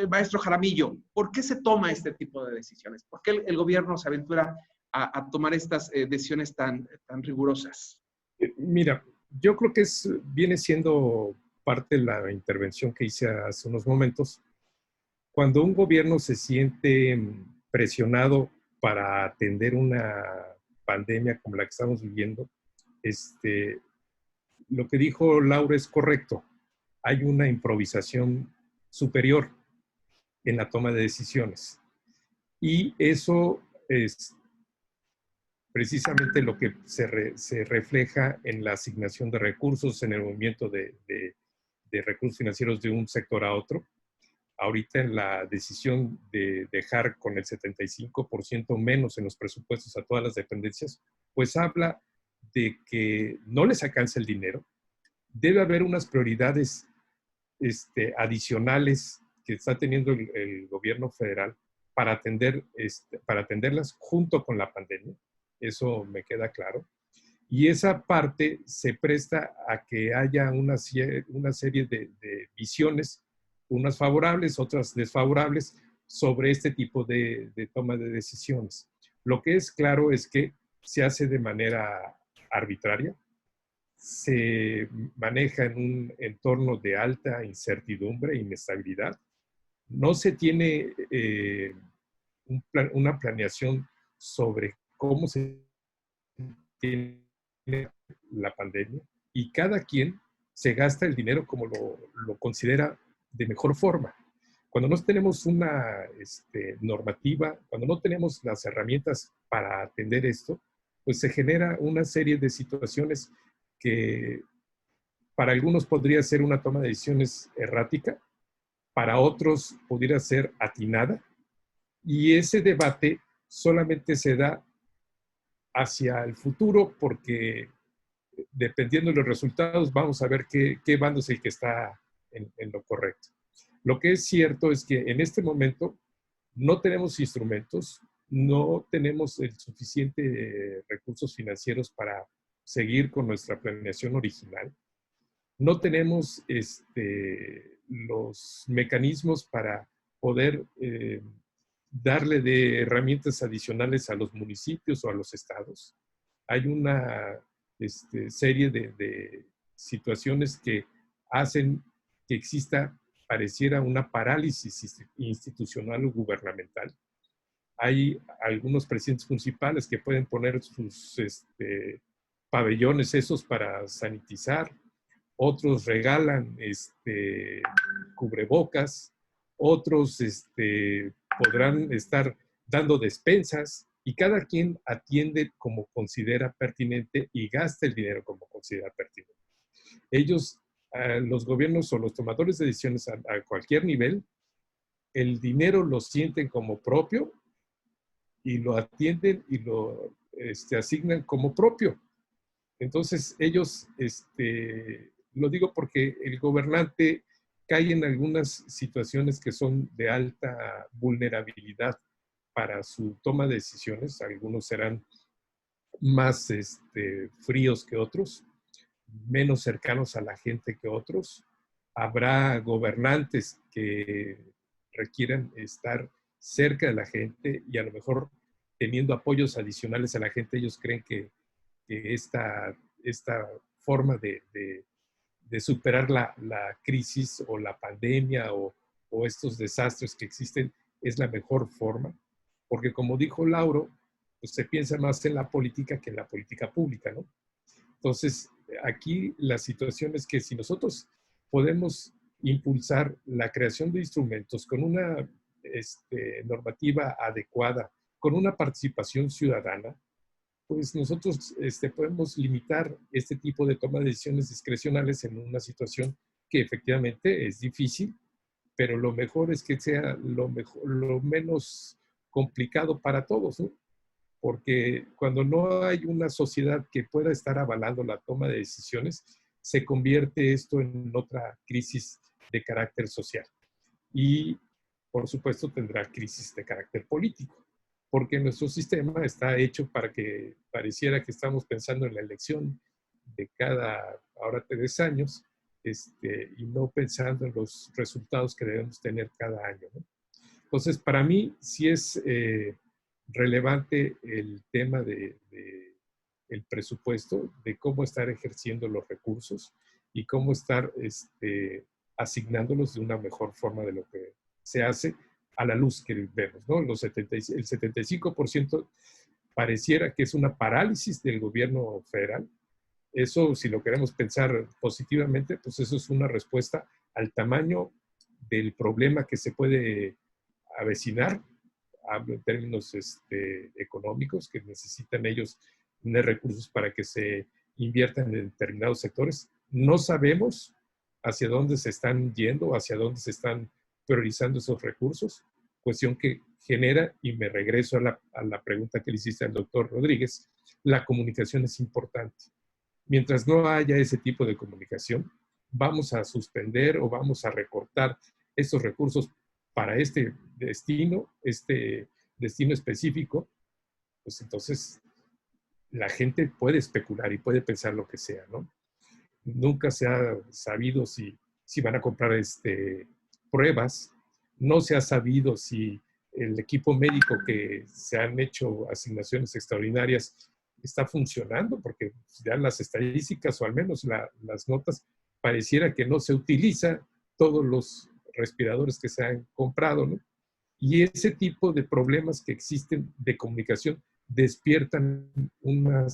Maestro Jaramillo, ¿por qué se toma este tipo de decisiones? ¿Por qué el gobierno se aventura a tomar estas decisiones tan rigurosas? Mira, yo creo que viene siendo parte de la intervención que hice hace unos momentos. Cuando un gobierno se siente presionado para atender una pandemia como la que estamos viviendo, lo que dijo Laura es correcto. Hay una improvisación superior en la toma de decisiones. Y eso es precisamente lo que se refleja en la asignación de recursos, en el movimiento de recursos financieros de un sector a otro. Ahorita en la decisión de dejar con el 75% menos en los presupuestos a todas las dependencias, pues habla de que no les alcanza el dinero. Debe haber unas prioridades adicionales que está teniendo el gobierno federal para atenderlas junto con la pandemia. Eso me queda claro. Y esa parte se presta a que haya una serie de visiones, unas favorables, otras desfavorables, sobre este tipo de toma de decisiones. Lo que es claro es que se hace de manera arbitraria, se maneja en un entorno de alta incertidumbre e inestabilidad. No se tiene una planeación sobre cómo se tiene la pandemia, y cada quien se gasta el dinero como lo considera de mejor forma. Cuando no tenemos una normativa, cuando no tenemos las herramientas para atender esto, pues se genera una serie de situaciones que para algunos podría ser una toma de decisiones errática, para otros pudiera ser atinada, y ese debate solamente se da hacia el futuro, porque dependiendo de los resultados vamos a ver qué bando es el que está en lo correcto. Lo que es cierto es que en este momento no tenemos instrumentos, no tenemos el suficiente recursos financieros para seguir con nuestra planeación original. No tenemos los mecanismos para poder darle de herramientas adicionales a los municipios o a los estados. Hay una serie de situaciones que hacen que exista, pareciera, una parálisis institucional o gubernamental. Hay algunos presidentes municipales que pueden poner sus pabellones esos para sanitizar, otros regalan cubrebocas, otros podrán estar dando despensas, y cada quien atiende como considera pertinente y gasta el dinero como considera pertinente. Ellos, los gobiernos o los tomadores de decisiones a cualquier nivel, el dinero lo sienten como propio y lo atienden y lo asignan como propio. Entonces ellos Lo digo porque el gobernante cae en algunas situaciones que son de alta vulnerabilidad para su toma de decisiones. Algunos serán más fríos que otros, menos cercanos a la gente que otros. Habrá gobernantes que requieran estar cerca de la gente y a lo mejor teniendo apoyos adicionales a la gente, ellos creen que esta forma de superar la crisis o la pandemia o estos desastres que existen es la mejor forma, porque como dijo Lauro, pues se piensa más en la política que en la política pública, ¿no? Entonces, aquí la situación es que si nosotros podemos impulsar la creación de instrumentos con una normativa adecuada, con una participación ciudadana, pues nosotros podemos limitar este tipo de toma de decisiones discrecionales en una situación que efectivamente es difícil, pero lo mejor es que sea lo menos complicado para todos, ¿no? Porque cuando no hay una sociedad que pueda estar avalando la toma de decisiones, se convierte esto en otra crisis de carácter social. Y, por supuesto, tendrá crisis de carácter político, porque nuestro sistema está hecho para que pareciera que estamos pensando en la elección de cada, ahora 3 años, y no pensando en los resultados que debemos tener cada año, ¿no? Entonces, para mí sí es relevante el tema el presupuesto, de cómo estar ejerciendo los recursos y cómo estar asignándolos de una mejor forma de lo que se hace a la luz que vemos, ¿no? El 75% pareciera que es una parálisis del gobierno federal. Eso, si lo queremos pensar positivamente, pues eso es una respuesta al tamaño del problema que se puede avecinar. Hablo en términos económicos, que necesitan ellos tener recursos para que se inviertan en determinados sectores. No sabemos hacia dónde se están yendo, hacia dónde se están priorizando esos recursos, cuestión que genera, y me regreso a la pregunta que le hiciste al doctor Rodríguez, la comunicación es importante. Mientras no haya ese tipo de comunicación, vamos a suspender o vamos a recortar estos recursos para este destino específico, pues entonces la gente puede especular y puede pensar lo que sea, ¿no? Nunca se ha sabido si van a comprar pruebas, no se ha sabido si el equipo médico que se han hecho asignaciones extraordinarias está funcionando, porque ya las estadísticas o al menos las notas pareciera que no se utiliza todos los respiradores que se han comprado, ¿no? Y ese tipo de problemas que existen de comunicación despiertan una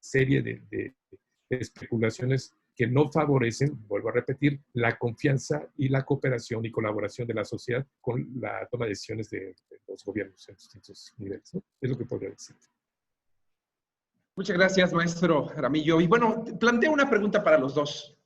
serie de especulaciones que no favorecen, vuelvo a repetir, la confianza y la cooperación y colaboración de la sociedad con la toma de decisiones de los gobiernos en distintos niveles, ¿no? Es lo que podría decir. Muchas gracias, maestro Jaramillo. Y bueno, planteo una pregunta para los dos.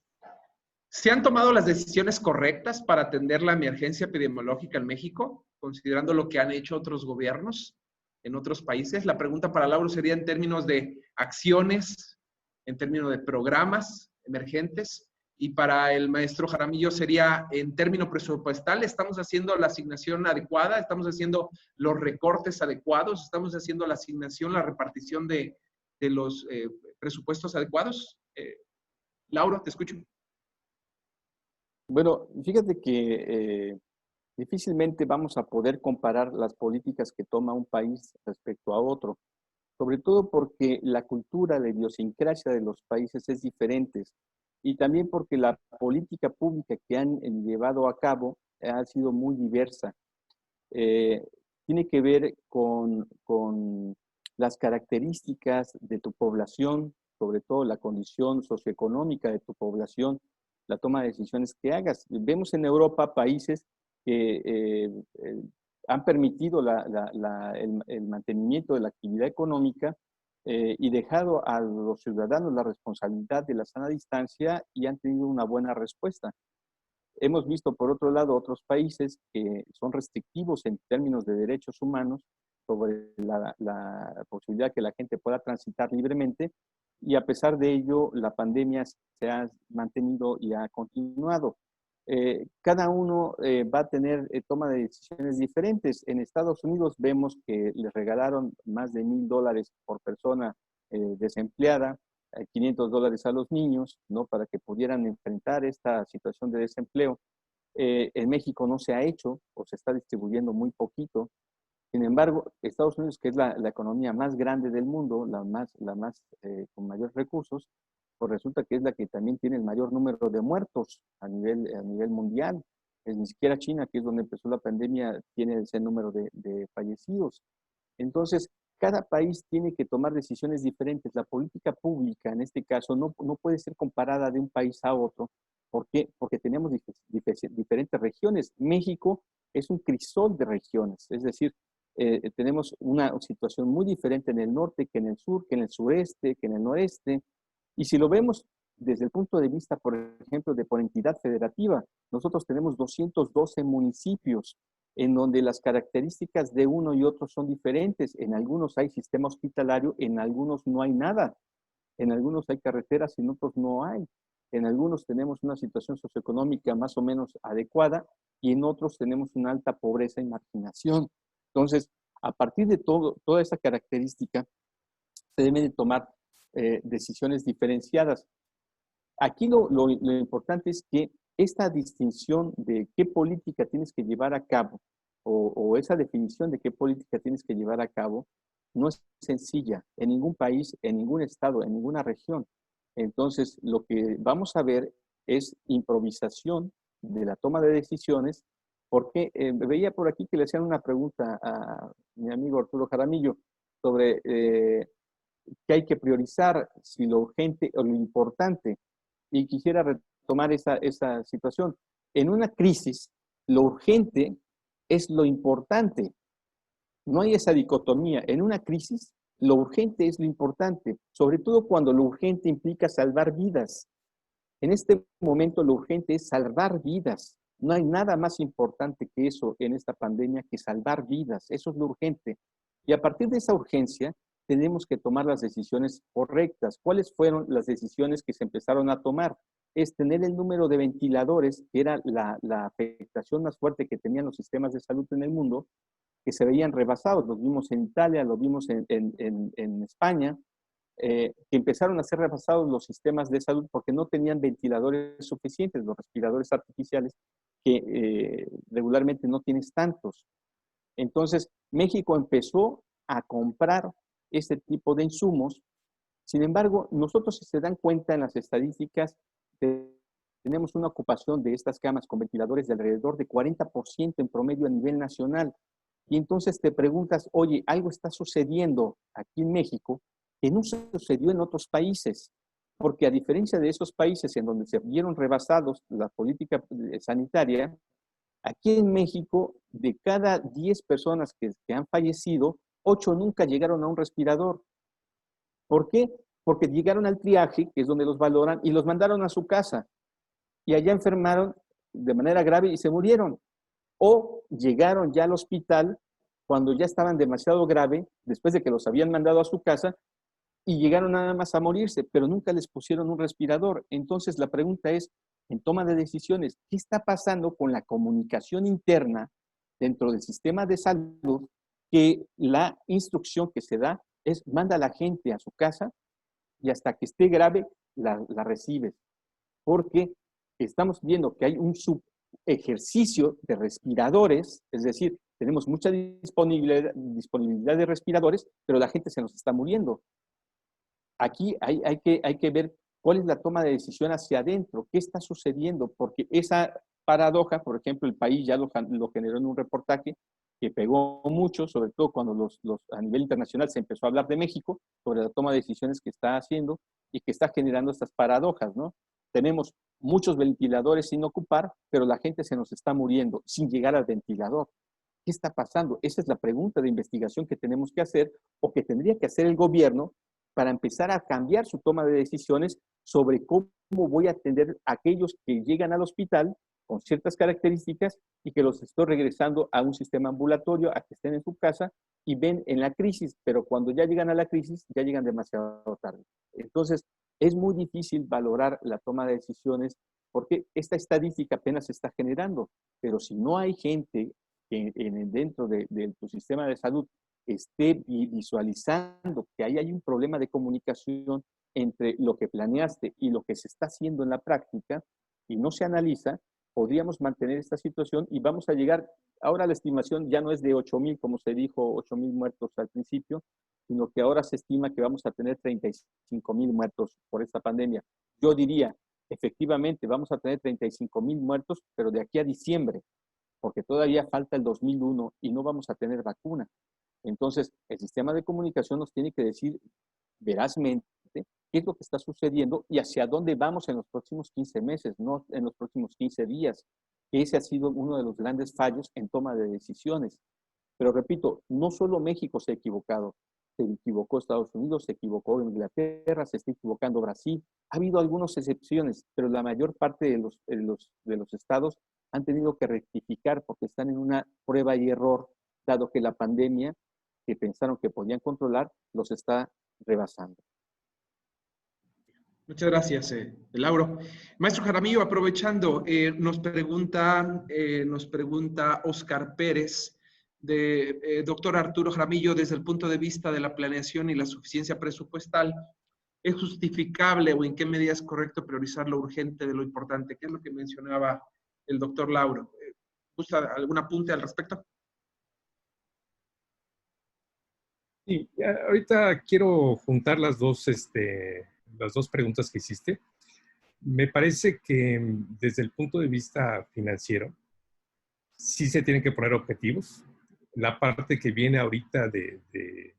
¿Se han tomado las decisiones correctas para atender la emergencia epidemiológica en México, considerando lo que han hecho otros gobiernos en otros países? La pregunta para Lauro sería en términos de acciones, en términos de programas emergentes, y para el maestro Jaramillo sería en términos presupuestal. ¿Estamos haciendo la asignación adecuada? ¿Estamos haciendo los recortes adecuados? ¿Estamos haciendo la asignación, la repartición de los presupuestos adecuados? Lauro, te escucho. Bueno, fíjate que difícilmente vamos a poder comparar las políticas que toma un país respecto a otro, sobre todo porque la cultura, la idiosincrasia de los países es diferente y también porque la política pública que han llevado a cabo ha sido muy diversa. Eh, Tiene que ver con las características de tu población, sobre todo la condición socioeconómica de tu población, la toma de decisiones que hagas. Vemos en Europa países que han permitido el mantenimiento de la actividad económica y dejado a los ciudadanos la responsabilidad de la sana distancia y han tenido una buena respuesta. Hemos visto, por otro lado, otros países que son restrictivos en términos de derechos humanos sobre la posibilidad que la gente pueda transitar libremente y a pesar de ello, la pandemia se ha mantenido y ha continuado. Cada uno va a tener toma de decisiones diferentes. En Estados Unidos vemos que les regalaron más de $1,000 por persona desempleada, $500 a los niños, ¿no? Para que pudieran enfrentar esta situación de desempleo. En México no se ha hecho o se está distribuyendo muy poquito. Sin embargo, Estados Unidos, que es la economía más grande del mundo, la más con mayores recursos, pues resulta que es la que también tiene el mayor número de muertos a nivel mundial. Ni siquiera China, que es donde empezó la pandemia, tiene ese número de fallecidos. Entonces, cada país tiene que tomar decisiones diferentes. La política pública, en este caso, no puede ser comparada de un país a otro. ¿Por qué? Porque tenemos diferentes regiones. México es un crisol de regiones, es decir, tenemos una situación muy diferente en el norte que en el sur, que en el sureste, que en el noreste. Y si lo vemos desde el punto de vista, por ejemplo, por entidad federativa, nosotros tenemos 212 municipios en donde las características de uno y otro son diferentes. En algunos hay sistema hospitalario, en algunos no hay nada. En algunos hay carreteras y en otros no hay. En algunos tenemos una situación socioeconómica más o menos adecuada y en otros tenemos una alta pobreza y marginación. Entonces, a partir de toda esa característica, se deben de tomar decisiones diferenciadas. Aquí lo importante es que esta distinción de qué política tienes que llevar a cabo o esa definición de qué política tienes que llevar a cabo no es sencilla en ningún país, en ningún estado, en ninguna región. Entonces, lo que vamos a ver es improvisación de la toma de decisiones, porque veía por aquí que le hacían una pregunta a mi amigo Arturo Jaramillo sobre qué hay que priorizar, si lo urgente o lo importante. Y quisiera retomar esa situación. En una crisis, lo urgente es lo importante. No hay esa dicotomía. En una crisis, lo urgente es lo importante, sobre todo cuando lo urgente implica salvar vidas. En este momento, lo urgente es salvar vidas. No hay nada más importante que eso en esta pandemia que salvar vidas. Eso es lo urgente. Y a partir de esa urgencia, tenemos que tomar las decisiones correctas. ¿Cuáles fueron las decisiones que se empezaron a tomar? Es tener el número de ventiladores, que era la afectación más fuerte que tenían los sistemas de salud en el mundo, que se veían rebasados. Los vimos en Italia, lo vimos en España, que empezaron a ser rebasados los sistemas de salud porque no tenían ventiladores suficientes, los respiradores artificiales, que regularmente no tienes tantos. Entonces, México empezó a comprar este tipo de insumos. Sin embargo, nosotros, si se dan cuenta en las estadísticas, tenemos una ocupación de estas camas con ventiladores de alrededor de 40% en promedio a nivel nacional. Y entonces te preguntas, oye, algo está sucediendo aquí en México que no sucedió en otros países, porque a diferencia de esos países en donde se vieron rebasados la política sanitaria, aquí en México, de cada 10 personas que han fallecido, 8 nunca llegaron a un respirador. ¿Por qué? Porque llegaron al triaje, que es donde los valoran, y los mandaron a su casa. Y allá enfermaron de manera grave y se murieron. O llegaron ya al hospital cuando ya estaban demasiado grave, después de que los habían mandado a su casa, y llegaron nada más a morirse, pero nunca les pusieron un respirador. Entonces la pregunta es, en toma de decisiones, ¿qué está pasando con la comunicación interna dentro del sistema de salud? Que la instrucción que se da es manda a la gente a su casa y hasta que esté grave la recibes. Porque estamos viendo que hay un subejercicio de respiradores, es decir, tenemos mucha disponibilidad de respiradores, pero la gente se nos está muriendo. Aquí hay que ver cuál es la toma de decisión hacia adentro, qué está sucediendo, porque esa paradoja, por ejemplo, el país ya lo generó en un reportaje que pegó mucho, sobre todo cuando a nivel internacional se empezó a hablar de México, sobre la toma de decisiones que está haciendo y que está generando estas paradojas, ¿no? Tenemos muchos ventiladores sin ocupar, pero la gente se nos está muriendo sin llegar al ventilador. ¿Qué está pasando? Esa es la pregunta de investigación que tenemos que hacer o que tendría que hacer el gobierno para empezar a cambiar su toma de decisiones sobre cómo voy a atender a aquellos que llegan al hospital con ciertas características y que los estoy regresando a un sistema ambulatorio, a que estén en su casa y ven en la crisis, pero cuando ya llegan a la crisis, ya llegan demasiado tarde. Entonces, es muy difícil valorar la toma de decisiones porque esta estadística apenas se está generando, pero si no hay gente dentro de tu sistema de salud esté visualizando que ahí hay un problema de comunicación entre lo que planeaste y lo que se está haciendo en la práctica y no se analiza, podríamos mantener esta situación y vamos a llegar, ahora la estimación ya no es de 8,000, como se dijo, 8,000 muertos al principio, sino que ahora se estima que vamos a tener 35,000 muertos por esta pandemia. Yo diría, efectivamente, vamos a tener 35,000 muertos, pero de aquí a diciembre, porque todavía falta el 2001 y no vamos a tener vacuna. Entonces, el sistema de comunicación nos tiene que decir verazmente qué es lo que está sucediendo y hacia dónde vamos en los próximos 15 meses, no en los próximos 15 días. Ese ha sido uno de los grandes fallos en toma de decisiones. Pero repito, no solo México se ha equivocado, se equivocó Estados Unidos, se equivocó Inglaterra, se está equivocando Brasil. Ha habido algunas excepciones, pero la mayor parte de los estados han tenido que rectificar porque están en una prueba y error, dado que la pandemia que pensaron que podían controlar los está rebasando. Muchas gracias, Lauro. Maestro Jaramillo, aprovechando, nos pregunta Oscar Pérez, doctor Arturo Jaramillo, desde el punto de vista de la planeación y la suficiencia presupuestal, ¿es justificable o en qué medida es correcto priorizar lo urgente de lo importante? ¿Qué es lo que mencionaba el doctor Lauro? ¿Gusta algún apunte al respecto? Sí, ahorita quiero juntar las dos preguntas que hiciste. Me parece que desde el punto de vista financiero, sí se tienen que poner objetivos. La parte que viene ahorita de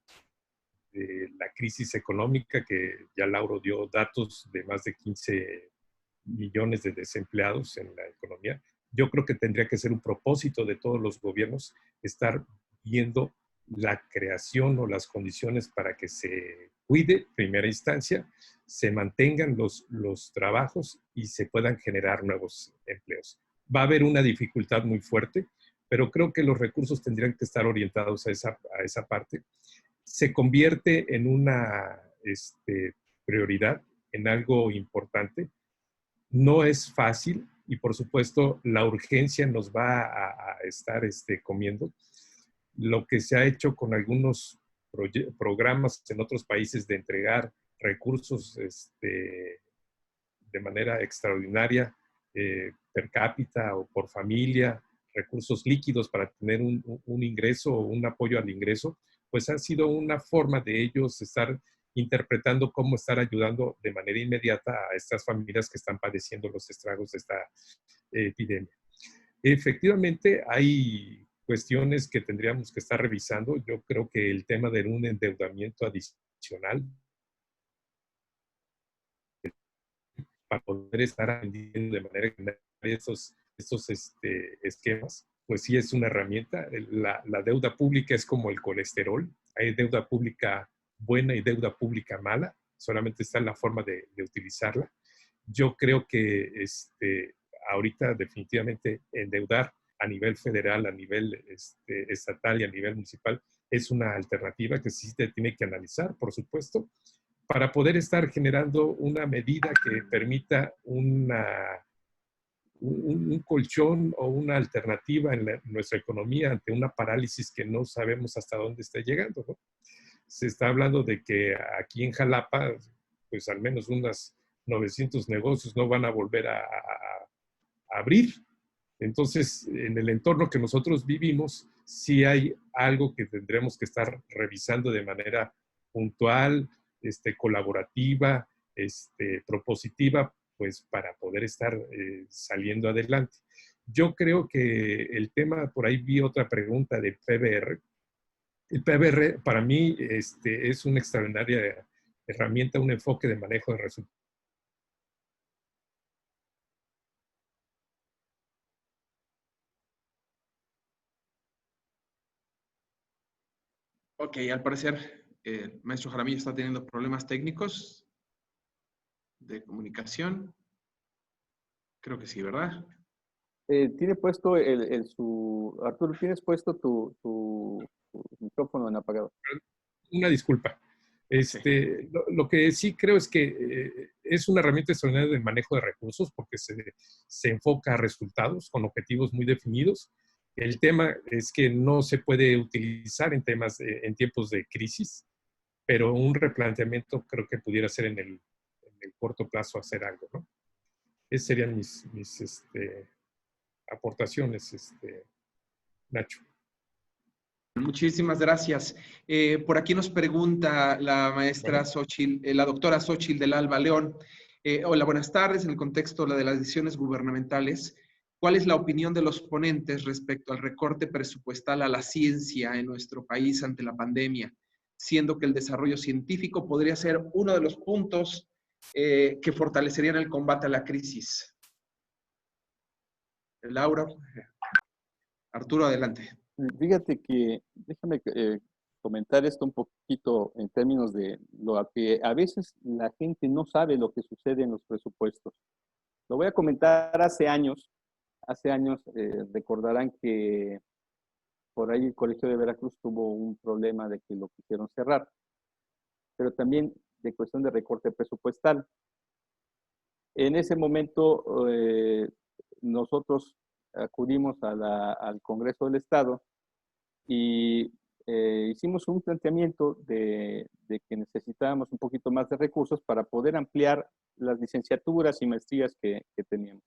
la crisis económica, que ya Lauro dio datos de más de 15 millones de desempleados en la economía, yo creo que tendría que ser un propósito de todos los gobiernos estar viendo la creación o las condiciones para que se cuide, en primera instancia, se mantengan los trabajos y se puedan generar nuevos empleos. Va a haber una dificultad muy fuerte, pero creo que los recursos tendrían que estar orientados a esa parte. Se convierte en una prioridad, en algo importante. No es fácil y, por supuesto, la urgencia nos va a estar comiendo. Lo que se ha hecho con algunos programas en otros países de entregar recursos de manera extraordinaria per cápita o por familia, recursos líquidos para tener un ingreso o un apoyo al ingreso, pues ha sido una forma de ellos estar interpretando cómo estar ayudando de manera inmediata a estas familias que están padeciendo los estragos de esta epidemia. Efectivamente, hay cuestiones que tendríamos que estar revisando. Yo creo que el tema de un endeudamiento adicional para poder estar atendiendo de manera general estos esquemas, pues sí es una herramienta. La deuda pública es como el colesterol. Hay deuda pública buena y deuda pública mala. Solamente está en la forma de utilizarla. Yo creo que ahorita definitivamente endeudar a nivel federal, a nivel estatal y a nivel municipal es una alternativa que sí se tiene que analizar, por supuesto, para poder estar generando una medida que permita un colchón o una alternativa en nuestra economía ante una parálisis que no sabemos hasta dónde está llegando, ¿no? Se está hablando de que aquí en Jalapa, pues al menos unas 900 negocios no van a volver a abrir. Entonces, en el entorno que nosotros vivimos, sí hay algo que tendremos que estar revisando de manera puntual, colaborativa, propositiva, pues para poder estar saliendo adelante. Yo creo que el tema, por ahí vi otra pregunta del PBR. El PBR para mí es una extraordinaria herramienta, un enfoque de manejo de resultados. Ok, al parecer, el maestro Jaramillo está teniendo problemas técnicos de comunicación. Creo que sí, ¿verdad? Tiene puesto Arturo, tienes puesto tu micrófono en apagado. Una disculpa. Sí. Lo que sí creo es que es una herramienta extraordinaria de manejo de recursos porque se enfoca a resultados con objetivos muy definidos. El tema es que no se puede utilizar en tiempos de crisis, pero un replanteamiento creo que pudiera ser en el corto plazo hacer algo, ¿no? Esas serían mis aportaciones, Nacho. Muchísimas gracias. Por aquí nos pregunta la maestra Bueno, Xochitl, la doctora Xochitl del Alba León. Hola, buenas tardes. En el contexto de las decisiones gubernamentales, ¿cuál es la opinión de los ponentes respecto al recorte presupuestal a la ciencia en nuestro país ante la pandemia? Siendo que el desarrollo científico podría ser uno de los puntos que fortalecerían el combate a la crisis. Laura, Arturo, adelante. Fíjate que, déjame comentar esto un poquito en términos de lo que a veces la gente no sabe lo que sucede en los presupuestos. Lo voy a comentar hace años recordarán que por ahí el Colegio de Veracruz tuvo un problema de que lo quisieron cerrar, pero también de cuestión de recorte presupuestal. En ese momento nosotros acudimos al Congreso del Estado y hicimos un planteamiento de que necesitábamos un poquito más de recursos para poder ampliar las licenciaturas y maestrías que teníamos.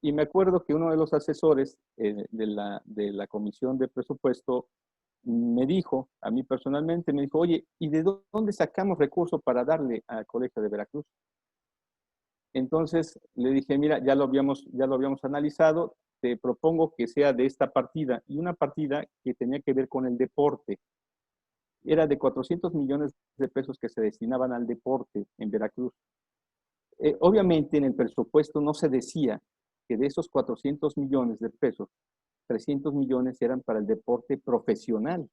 Y me acuerdo que uno de los asesores de la Comisión de Presupuesto me dijo, a mí personalmente, me dijo, oye, ¿y de dónde sacamos recursos para darle al Colegio de Veracruz? Entonces le dije, mira, ya lo habíamos analizado, te propongo que sea de esta partida, y una partida que tenía que ver con el deporte. Era de 400 millones de pesos que se destinaban al deporte en Veracruz. Obviamente en el presupuesto no se decía que de esos 400 millones de pesos, 300 millones eran para el deporte profesional.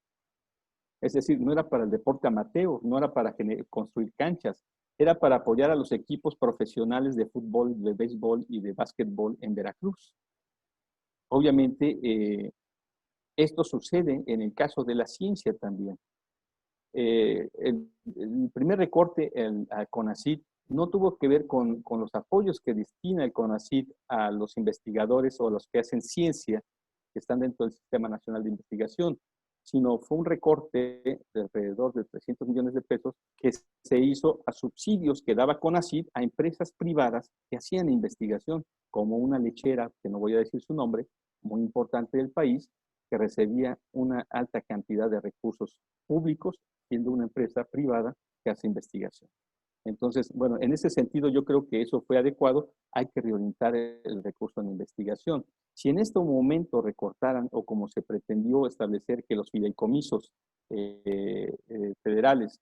Es decir, no era para el deporte amateur, no era para construir canchas, era para apoyar a los equipos profesionales de fútbol, de béisbol y de básquetbol en Veracruz. Obviamente, esto sucede en el caso de la ciencia también. El primer recorte a CONACYT no tuvo que ver con los apoyos que destina el CONACYT a los investigadores o a los que hacen ciencia que están dentro del Sistema Nacional de Investigación, sino fue un recorte de alrededor de 300 millones de pesos que se hizo a subsidios que daba CONACYT a empresas privadas que hacían investigación, como una lechera, que no voy a decir su nombre, muy importante del país, que recibía una alta cantidad de recursos públicos, siendo una empresa privada que hace investigación. Entonces, bueno, en ese sentido yo creo que eso fue adecuado, hay que reorientar el recurso en investigación. Si en este momento recortaran o como se pretendió establecer que los fideicomisos federales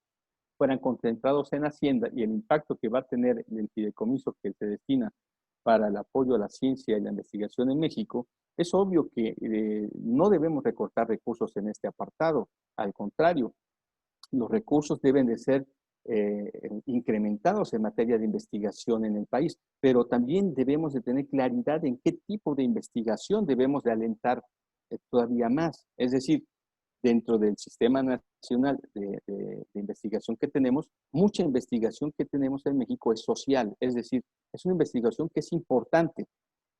fueran concentrados en Hacienda y el impacto que va a tener el fideicomiso que se destina para el apoyo a la ciencia y la investigación en México, es obvio que no debemos recortar recursos en este apartado. Al contrario, los recursos deben de ser incrementados en materia de investigación en el país, pero también debemos de tener claridad en qué tipo de investigación debemos de alentar todavía más. Es decir, dentro del Sistema Nacional de Investigación que tenemos, mucha investigación que tenemos en México es social, es decir, es una investigación que es importante,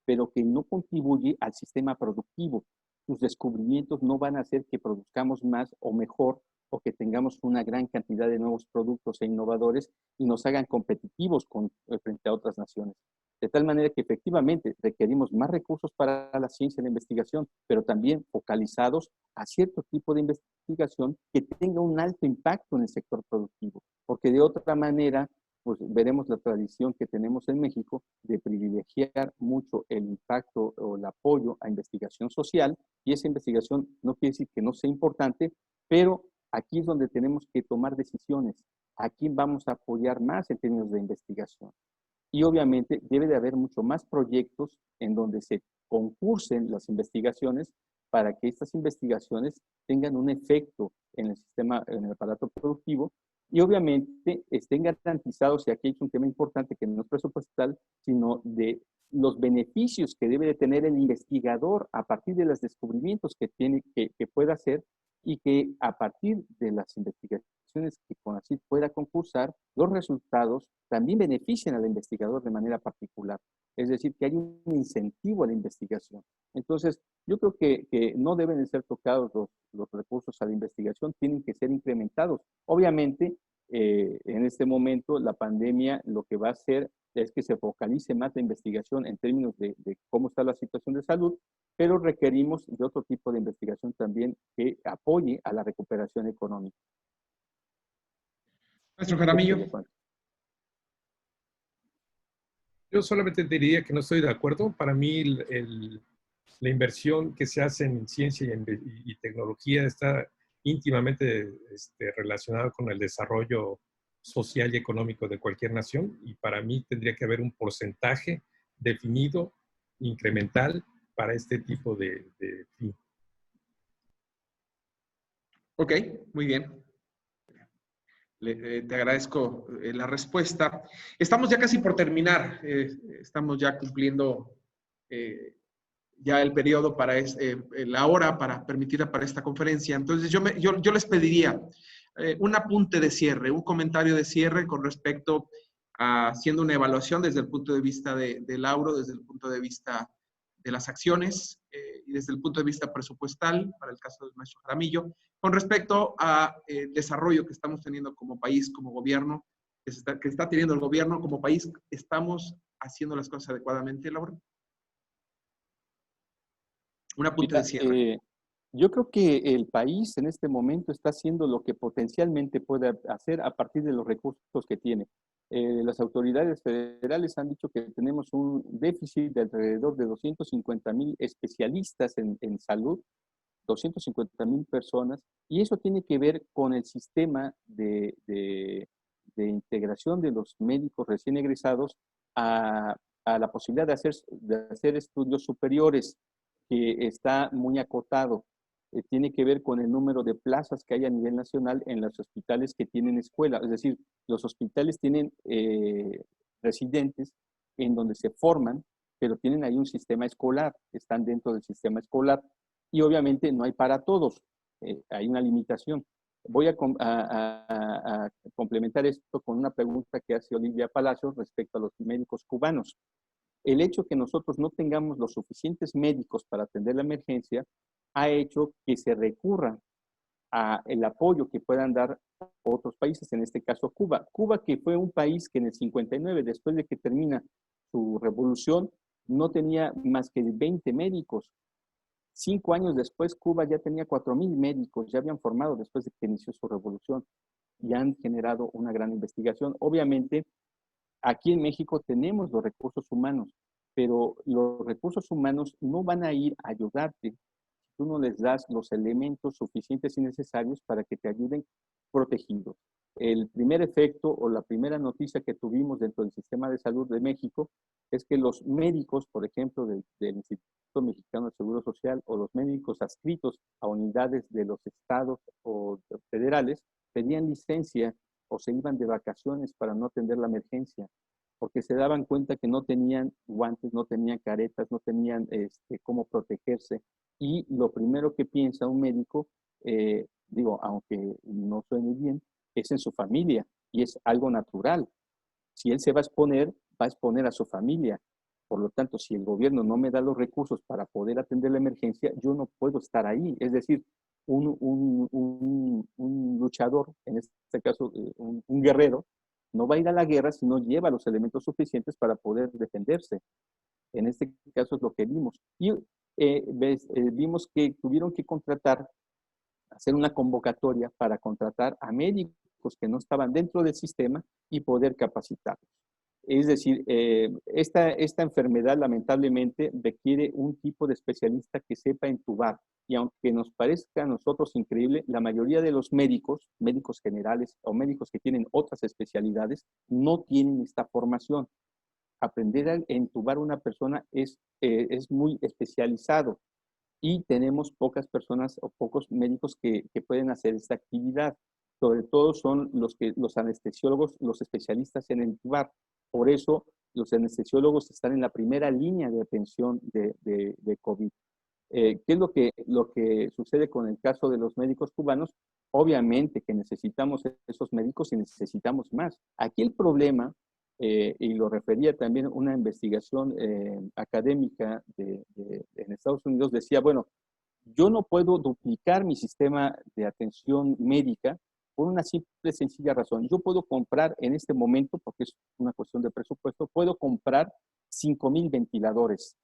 pero que no contribuye al sistema productivo. Sus descubrimientos no van a hacer que produzcamos más o mejor o que tengamos una gran cantidad de nuevos productos e innovadores y nos hagan competitivos frente a otras naciones. De tal manera que efectivamente requerimos más recursos para la ciencia y la investigación, pero también focalizados a cierto tipo de investigación que tenga un alto impacto en el sector productivo, porque de otra manera pues veremos la tradición que tenemos en México de privilegiar mucho el impacto o el apoyo a investigación social, y esa investigación no quiere decir que no sea importante, pero aquí es donde tenemos que tomar decisiones. ¿A quién vamos a apoyar más en términos de investigación? Y obviamente debe de haber mucho más proyectos en donde se concursen las investigaciones para que estas investigaciones tengan un efecto en el sistema, en el aparato productivo y obviamente estén garantizados, y aquí es un tema importante que no es presupuestal, sino de los beneficios que debe de tener el investigador a partir de los descubrimientos que tiene, que pueda hacer, y que a partir de las investigaciones que CONACYT pueda concursar, los resultados también benefician al investigador de manera particular. Es decir, que hay un incentivo a la investigación. Entonces, yo creo que no deben de ser tocados los recursos a la investigación, tienen que ser incrementados. Obviamente, en este momento, la pandemia lo que va a hacer es que se focalice más la investigación en términos de cómo está la situación de salud, pero requerimos de otro tipo de investigación también que apoye a la recuperación económica. Maestro Jaramillo. Yo solamente diría que no estoy de acuerdo. Para mí la inversión que se hace en ciencia y tecnología está íntimamente relacionada con el desarrollo social y económico de cualquier nación, y para mí tendría que haber un porcentaje definido, incremental, para este tipo de fin. Ok, muy bien. Te agradezco la respuesta. Estamos ya casi por terminar. Estamos ya cumpliendo ya el periodo para la hora para permitirla para esta conferencia. Entonces, yo les pediría un apunte de cierre, un comentario de cierre con respecto a haciendo una evaluación desde el punto de vista de Lauro, desde el punto de vista de las acciones y desde el punto de vista presupuestal, para el caso del maestro Jaramillo, con respecto a el desarrollo que estamos teniendo como país, como gobierno, que está teniendo el gobierno como país. ¿Estamos haciendo las cosas adecuadamente, Lauro? Un apunte de cierre. Yo creo que el país en este momento está haciendo lo que potencialmente puede hacer a partir de los recursos que tiene. Las autoridades federales han dicho que tenemos un déficit de alrededor de 250,000 especialistas en salud, 250,000 personas, y eso tiene que ver con el sistema de integración de los médicos recién egresados a la posibilidad de hacer estudios superiores, que está muy acotado. Tiene que ver con el número de plazas que hay a nivel nacional en los hospitales que tienen escuela. Es decir, los hospitales tienen residentes en donde se forman, pero tienen ahí un sistema escolar, están dentro del sistema escolar, y obviamente no hay para todos, hay una limitación. Voy a complementar esto con una pregunta que hace Olivia Palacios respecto a los médicos cubanos. El hecho que nosotros no tengamos los suficientes médicos para atender la emergencia ha hecho que se recurra al apoyo que puedan dar otros países, en este caso Cuba. Cuba, que fue un país que en el 59, después de que termina su revolución, no tenía más que 20 médicos. 5 años después, Cuba ya tenía 4,000 médicos, ya habían formado después de que inició su revolución, y han generado una gran investigación. Obviamente, aquí en México tenemos los recursos humanos, pero los recursos humanos no van a ir a ayudarte si tú no les das los elementos suficientes y necesarios para que te ayuden protegidos. El primer efecto o la primera noticia que tuvimos dentro del sistema de salud de México es que los médicos, por ejemplo, del Instituto Mexicano de Seguro Social, o los médicos adscritos a unidades de los estados o federales, pedían licencia o se iban de vacaciones para no atender la emergencia, porque se daban cuenta que no tenían guantes, no tenían caretas, no tenían cómo protegerse. Y lo primero que piensa un médico, digo, aunque no suene bien, es en su familia, y es algo natural. Si él se va a exponer a su familia. Por lo tanto, si el gobierno no me da los recursos para poder atender la emergencia, yo no puedo estar ahí. Es decir, un luchador, en este caso un guerrero, no va a ir a la guerra si no lleva los elementos suficientes para poder defenderse. En este caso es lo que vimos. Y vimos que tuvieron que hacer una convocatoria para contratar a médicos que no estaban dentro del sistema y poder capacitarlos. Es decir, esta enfermedad lamentablemente requiere un tipo de especialista que sepa intubar. Y aunque nos parezca a nosotros increíble, la mayoría de los médicos generales o médicos que tienen otras especialidades, no tienen esta formación. Aprender a intubar a una persona es muy especializado, y tenemos pocas personas o pocos médicos que pueden hacer esta actividad. sobre todo son los anestesiólogos, los especialistas en intubar. Por eso los anestesiólogos están en la primera línea de atención de COVID. ¿Qué es lo que sucede con el caso de los médicos cubanos? Obviamente que necesitamos esos médicos y necesitamos más. Aquí el problema, y lo refería también una investigación académica en Estados Unidos, decía, bueno, yo no puedo duplicar mi sistema de atención médica por una simple, sencilla razón. Yo puedo comprar en este momento, porque es una cuestión de presupuesto, puedo comprar 5,000 ventiladores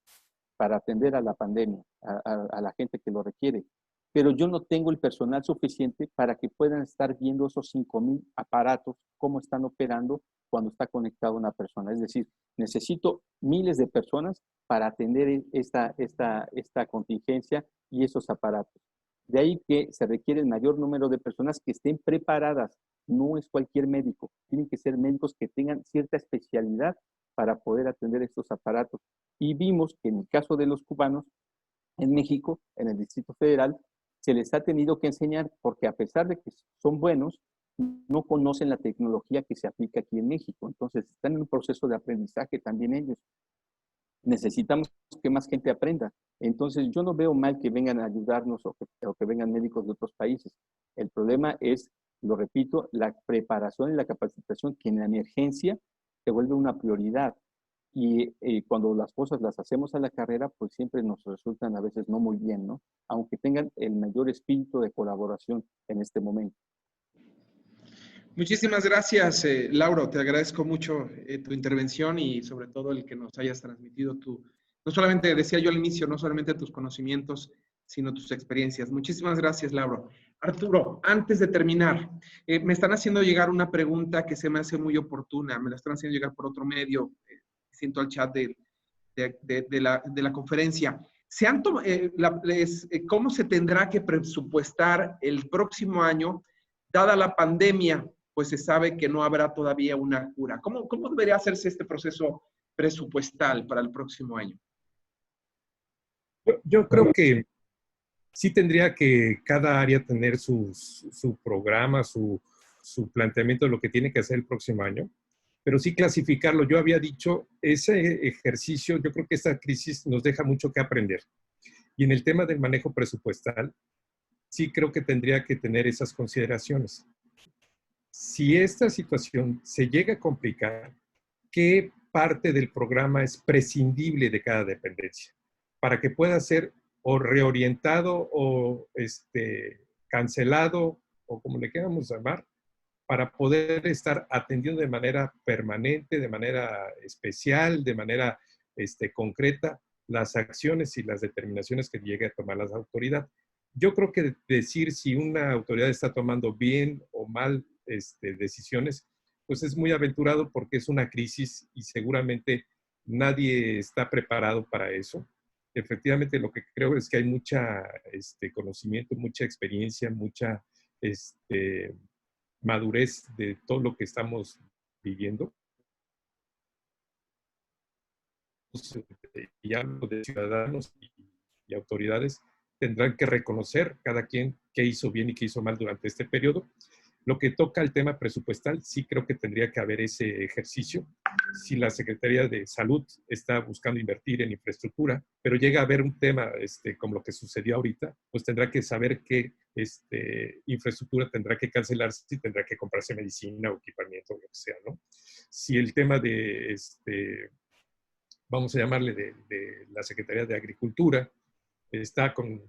para atender a la pandemia, a la gente que lo requiere. Pero yo no tengo el personal suficiente para que puedan estar viendo esos 5,000 aparatos, cómo están operando cuando está conectada una persona. Es decir, necesito miles de personas para atender esta contingencia y esos aparatos. De ahí que se requiere el mayor número de personas que estén preparadas. No es cualquier médico. Tienen que ser médicos que tengan cierta especialidad para poder atender estos aparatos. Y vimos que en el caso de los cubanos, en México, en el Distrito Federal, se les ha tenido que enseñar porque a pesar de que son buenos, no conocen la tecnología que se aplica aquí en México. Entonces, están en un proceso de aprendizaje también ellos. Necesitamos que más gente aprenda. Entonces, yo no veo mal que vengan a ayudarnos o que vengan médicos de otros países. El problema es, lo repito, la preparación y la capacitación que en la emergencia se vuelve una prioridad. Y cuando las cosas las hacemos a la carrera, pues siempre nos resultan a veces no muy bien, ¿no? Aunque tengan el mayor espíritu de colaboración en este momento. Muchísimas gracias, Lauro. Te agradezco mucho tu intervención y sobre todo el que nos hayas transmitido no solamente, decía yo al inicio, no solamente tus conocimientos, sino tus experiencias. Muchísimas gracias, Lauro. Arturo, antes de terminar, me están haciendo llegar una pregunta que se me hace muy oportuna. Me la están haciendo llegar por otro medio. Siento al chat de la conferencia. ¿Cómo se tendrá que presupuestar el próximo año, dada la pandemia? Pues se sabe que no habrá todavía una cura. ¿Cómo debería hacerse este proceso presupuestal para el próximo año? Yo creo que sí tendría que cada área tener su programa, su planteamiento de lo que tiene que hacer el próximo año, pero sí clasificarlo. Yo había dicho, ese ejercicio, yo creo que esta crisis nos deja mucho que aprender. Y en el tema del manejo presupuestal, sí creo que tendría que tener esas consideraciones. Si esta situación se llega a complicar, ¿qué parte del programa es prescindible de cada dependencia? Para que pueda ser o reorientado o cancelado, o como le queramos llamar, para poder estar atendiendo de manera permanente, de manera especial, de manera concreta, las acciones y las determinaciones que llegue a tomar las autoridades. Yo creo que decir si una autoridad está tomando bien o mal decisiones, pues es muy aventurado porque es una crisis y seguramente nadie está preparado para eso. Efectivamente, lo que creo es que hay mucha conocimiento, mucha experiencia, mucha madurez de todo lo que estamos viviendo. Ya de ciudadanos y autoridades tendrán que reconocer cada quien qué hizo bien y qué hizo mal durante este periodo. Lo que toca el tema presupuestal, sí creo que tendría que haber ese ejercicio. Si la Secretaría de Salud está buscando invertir en infraestructura, pero llega a haber un tema como lo que sucedió ahorita, pues tendrá que saber qué infraestructura tendrá que cancelarse y tendrá que comprarse medicina o equipamiento, lo que sea, ¿no? Si el tema de, vamos a llamarle de la Secretaría de Agricultura, está con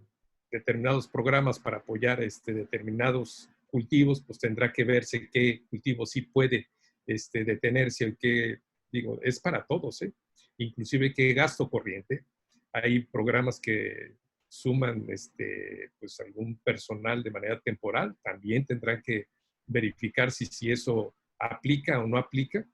determinados programas para apoyar determinados cultivos, pues tendrá que verse qué cultivo sí puede detenerse, el que, digo, es para todos, inclusive qué gasto corriente. Hay programas que suman pues algún personal de manera temporal, también tendrán que verificar si eso aplica o no aplica,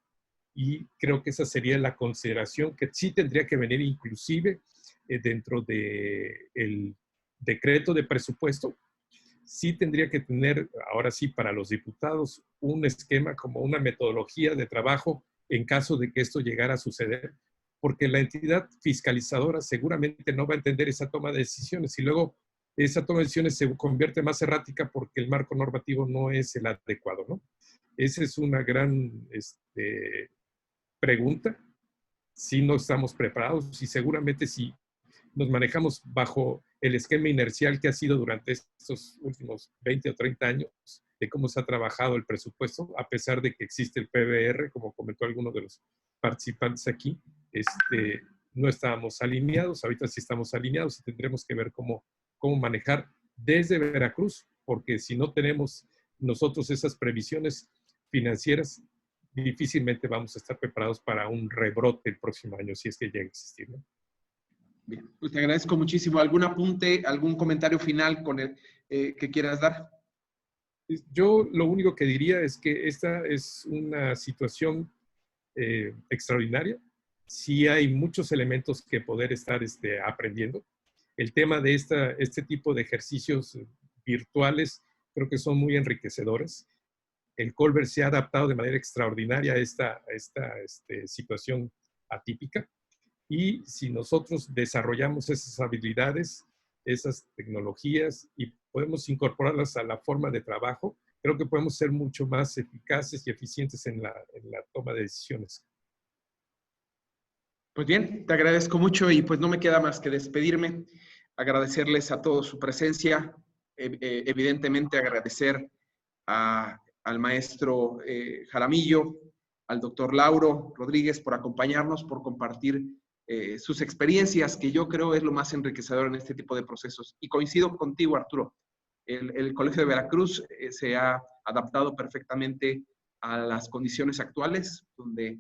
y creo que esa sería la consideración que sí tendría que venir inclusive dentro del decreto de presupuesto. Sí tendría que tener, ahora sí, para los diputados, un esquema como una metodología de trabajo en caso de que esto llegara a suceder, porque la entidad fiscalizadora seguramente no va a entender esa toma de decisiones y luego esa toma de decisiones se convierte más errática porque el marco normativo no es el adecuado, ¿no? Esa es una gran pregunta. Si no estamos preparados y seguramente si nos manejamos bajo el esquema inercial que ha sido durante estos últimos 20 o 30 años de cómo se ha trabajado el presupuesto, a pesar de que existe el PBR, como comentó alguno de los participantes aquí, no estábamos alineados, ahorita sí estamos alineados y tendremos que ver cómo manejar desde Veracruz, porque si no tenemos nosotros esas previsiones financieras, difícilmente vamos a estar preparados para un rebrote el próximo año, si es que llega a existir, ¿no? Bien, pues te agradezco muchísimo. ¿Algún apunte, algún comentario final con el que quieras dar? Yo lo único que diría es que esta es una situación extraordinaria. Sí hay muchos elementos que poder estar aprendiendo. El tema de este tipo de ejercicios virtuales creo que son muy enriquecedores. El Colbert se ha adaptado de manera extraordinaria a esta situación atípica. Y si nosotros desarrollamos esas habilidades, esas tecnologías y podemos incorporarlas a la forma de trabajo, creo que podemos ser mucho más eficaces y eficientes en la toma de decisiones. Pues bien, te agradezco mucho y pues no me queda más que despedirme, agradecerles a todos su presencia, evidentemente agradecer al maestro Jaramillo, al doctor Lauro Rodríguez por acompañarnos, por compartir sus experiencias, que yo creo es lo más enriquecedor en este tipo de procesos. Y coincido contigo, Arturo. El Colegio de Veracruz se ha adaptado perfectamente a las condiciones actuales, donde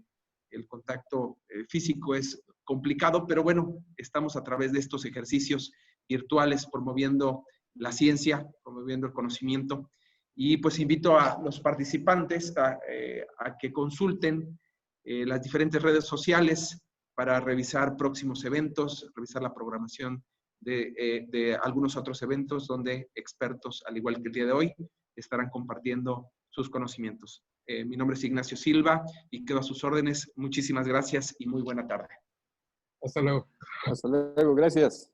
el contacto físico es complicado, pero bueno, estamos a través de estos ejercicios virtuales promoviendo la ciencia, promoviendo el conocimiento. Y pues invito a los participantes a que consulten las diferentes redes sociales para revisar próximos eventos, revisar la programación de algunos otros eventos donde expertos, al igual que el día de hoy, estarán compartiendo sus conocimientos. Mi nombre es Ignacio Silva y quedo a sus órdenes. Muchísimas gracias y muy buena tarde. Hasta luego. Hasta luego, gracias.